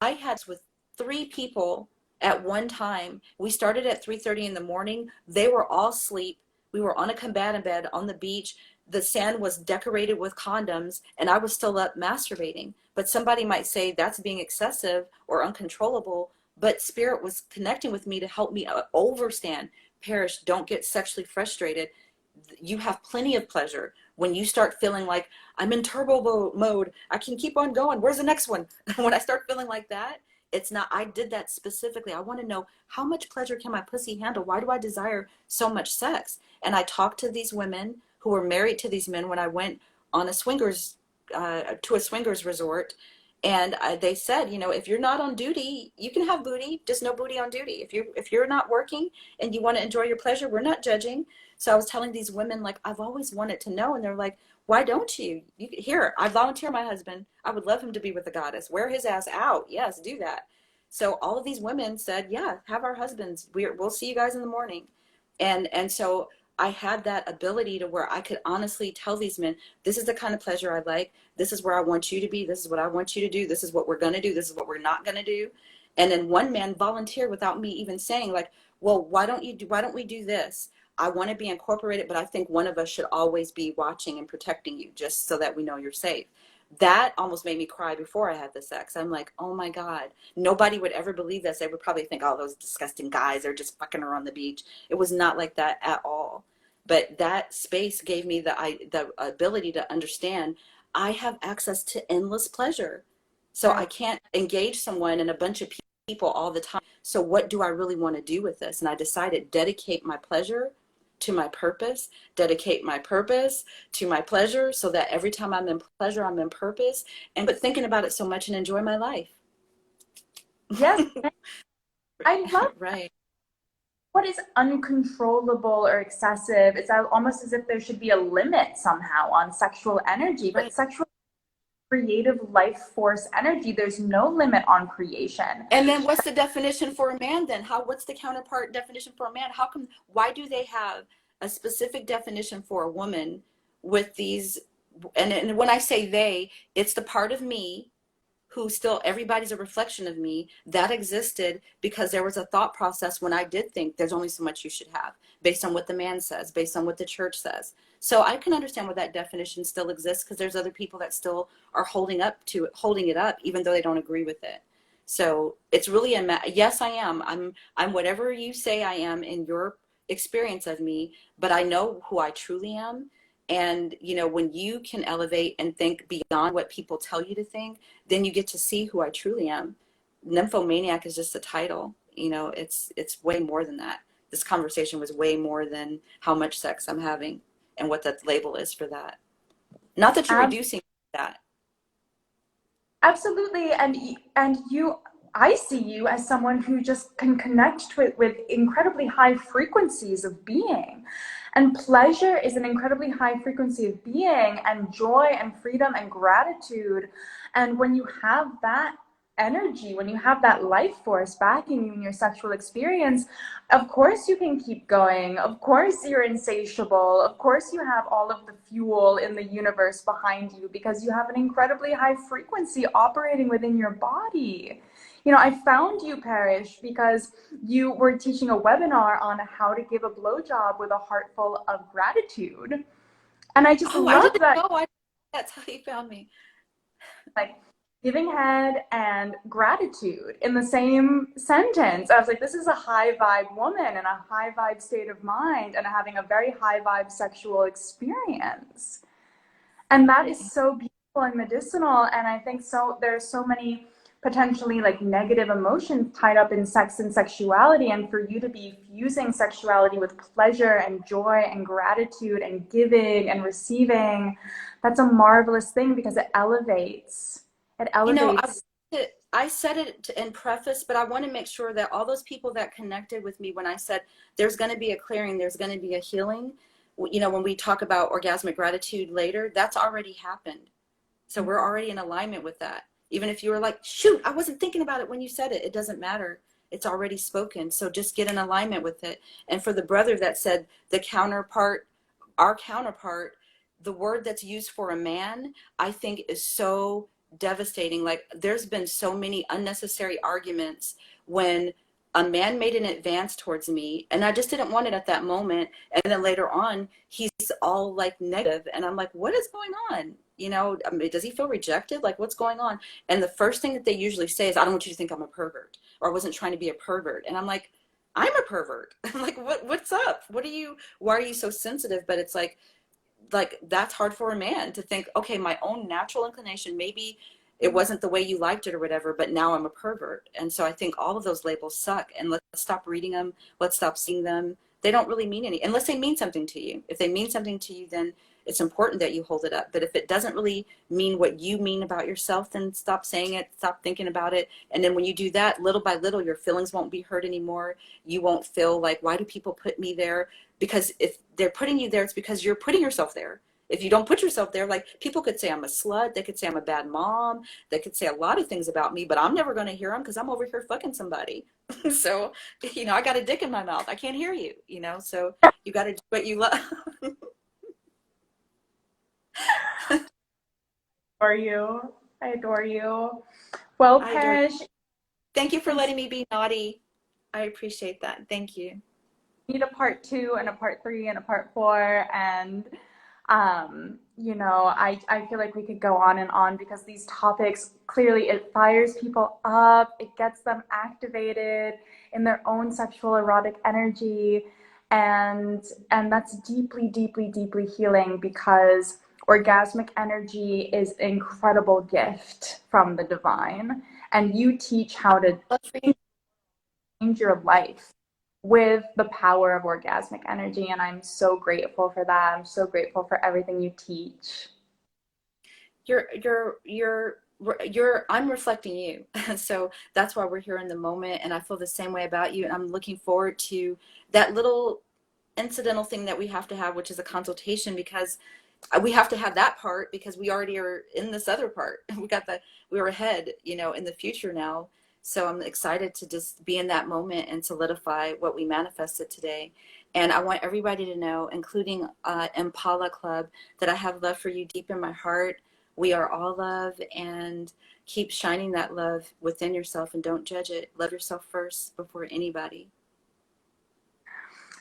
I had with 3 people at one time. We started at 3:30 in the morning. They were all asleep. We were on a cabana bed on the beach. The sand was decorated with condoms, and I was still up masturbating. But somebody might say that's being excessive or uncontrollable. But Spirit was connecting with me to help me overstand. Parish, don't get sexually frustrated. You have plenty of pleasure. When you start feeling like I'm in turbo mode, I can keep on going. Where's the next one? When I start feeling like that, it's not, I did that specifically. I want to know, how much pleasure can my pussy handle? Why do I desire so much sex? And I talked to these women who were married to these men when I went on a swingers, to a swingers resort. And they said, if you're not on duty, you can have booty, just no booty on duty. If you're not working and you want to enjoy your pleasure, we're not judging. So I was telling these women, like, I've always wanted to know. And they're like, why don't you? Here, I volunteer my husband. I would love him to be with the goddess. Wear his ass out. Yes, do that. So all of these women said, yeah, have our husbands. We'll see you guys in the morning. And so I had that ability to where I could honestly tell these men, this is the kind of pleasure I like. This is where I want you to be. This is what I want you to do. This is what we're going to do. This is what we're not going to do. And then one man volunteered without me even saying, like, well, why don't we do this? I want to be incorporated, but I think one of us should always be watching and protecting you, just so that we know you're safe. That almost made me cry before I had the sex. I'm like, oh my God, nobody would ever believe this. They would probably think, oh, those disgusting guys are just fucking her on the beach. It was not like that at all. But that space gave me the ability to understand I have access to endless pleasure. So I Right. can't engage someone and a bunch of people all the time. So what do I really want to do with this? And I decided, dedicate my pleasure to my purpose, dedicate my purpose to my pleasure, so that every time I'm in pleasure, I'm in purpose, and but thinking about it so much and enjoy my life. Yes, I love. Right. What is uncontrollable or excessive? It's almost as if there should be a limit somehow on sexual energy, but Right. sexual creative life force energy, there's no limit on creation. And then what's the definition for a man then? What's the counterpart definition for a man? Why do they have a specific definition for a woman with these, and when I say they, it's the part of me who still, everybody's a reflection of me, that existed because there was a thought process when I did think there's only so much you should have, based on what the man says, based on what the church says. So I can understand why that definition still exists, because there's other people that still are holding it up, even though they don't agree with it. So it's really yes, I am. I'm whatever you say I am in your experience of me, but I know who I truly am. And when you can elevate and think beyond what people tell you to think, then you get to see who I truly am. Nymphomaniac is just a title. It's way more than that. This conversation was way more than how much sex I'm having and what that label is for that. Not that you're reducing that. Absolutely. And you, I see you as someone who just can connect with incredibly high frequencies of being. And pleasure is an incredibly high frequency of being, and joy and freedom and gratitude. And when you have that energy, when you have that life force backing you in your sexual experience, of course you can keep going. Of course you're insatiable. Of course you have all of the fuel in the universe behind you, because you have an incredibly high frequency operating within your body. I found you, Parish, because you were teaching a webinar on how to give a blowjob with a heart full of gratitude. And I just Oh, I love didn't that. know. That's how you found me. Like, giving head and gratitude in the same sentence. I was like, this is a high vibe woman in a high vibe state of mind and having a very high vibe sexual experience. And that is so beautiful and medicinal. And I think there are so many potentially like negative emotions tied up in sex and sexuality, and for you to be fusing sexuality with pleasure and joy and gratitude and giving and receiving, that's a marvelous thing because it elevates. It You know, elevates. I said it in preface, but I want to make sure that all those people that connected with me when I said there's going to be a clearing, there's going to be a healing, you know, when we talk about orgasmic gratitude later, that's already happened. So we're already in alignment with that. Even if you were like, shoot, I wasn't thinking about it when you said it, it doesn't matter. It's already spoken. So just get in alignment with it. And for the brother that said the counterpart, our counterpart, the word that's used for a man, I think is so devastating. Like there's been so many unnecessary arguments when a man made an advance towards me and I just didn't want it at that moment. And then later on, he's all like negative. And I'm like, what is going on? You know, I mean, does he feel rejected? Like what's going on? And the first thing that they usually say is, I don't want you to think I'm a pervert, or I wasn't trying to be a pervert. And I'm like, I'm a pervert. I'm like, what's up? Why are you so sensitive? But it's like that's hard for a man to think, okay, my own natural inclination, maybe it wasn't the way you liked it or whatever, but now I'm a pervert. And so I think all of those labels suck, and let's stop reading them. Let's stop seeing them. They don't really mean any, unless they mean something to you. If they mean something to you, then it's important that you hold it up. But if it doesn't really mean what you mean about yourself, then stop saying it, stop thinking about it. And then when you do that, little by little, your feelings won't be hurt anymore. You won't feel like, why do people put me there? Because if they're putting you there, it's because you're putting yourself there. If you don't put yourself there, like people could say I'm a slut, they could say I'm a bad mom, they could say a lot of things about me, but I'm never going to hear them because I'm over here fucking somebody. So, you know, I got a dick in my mouth. I can't hear you, you know, so you got to do what you love. Adore you. I adore you. Well, I adore you. Parish, Thank you for letting me be naughty. I appreciate that. Thank you. need a part 2 and a part 3 and a part 4, and you know, I feel like we could go on and on because these topics, clearly it fires people up, it gets them activated in their own sexual erotic energy, and that's deeply, deeply, deeply healing because orgasmic energy is an incredible gift from the divine, and you teach how to change your life with the power of orgasmic energy. And I'm so grateful for that. I'm so grateful for everything you teach. I'm reflecting you. So that's why we're here in the moment. And I feel the same way about you. And I'm looking forward to that little incidental thing that we have to have, which is a consultation, because we have to have that part because we already are in this other part. We're ahead, you know, in the future now. So I'm excited to just be in that moment and solidify what we manifested today. And I want everybody to know, including Impala Club, that I have love for you deep in my heart. We are all love, and keep shining that love within yourself and don't judge it. Love yourself first before anybody.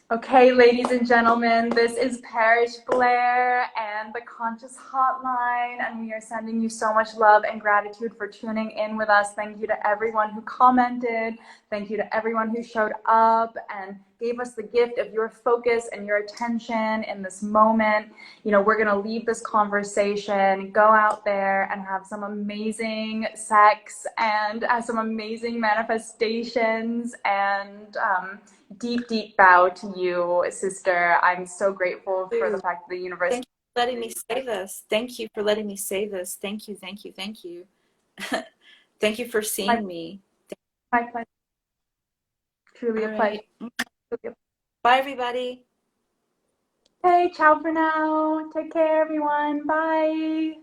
Okay, ladies and gentlemen, this is Parish Blair and the Conscious Hotline, and we are sending you so much love and gratitude for tuning in with us. Thank you to everyone who commented. Thank you to everyone who showed up and gave us the gift of your focus and your attention in this moment. You know, we're going to leave this conversation, go out there and have some amazing sex and have some amazing manifestations, and deep, deep bow to you, sister. I'm so grateful for the fact that the universe. Thank you for letting me say this. Thank you for letting me say this. Thank you, thank you, thank you. Thank you for seeing me. My pleasure. Truly a pleasure. Bye, everybody. Hey, ciao for now. Take care, everyone. Bye.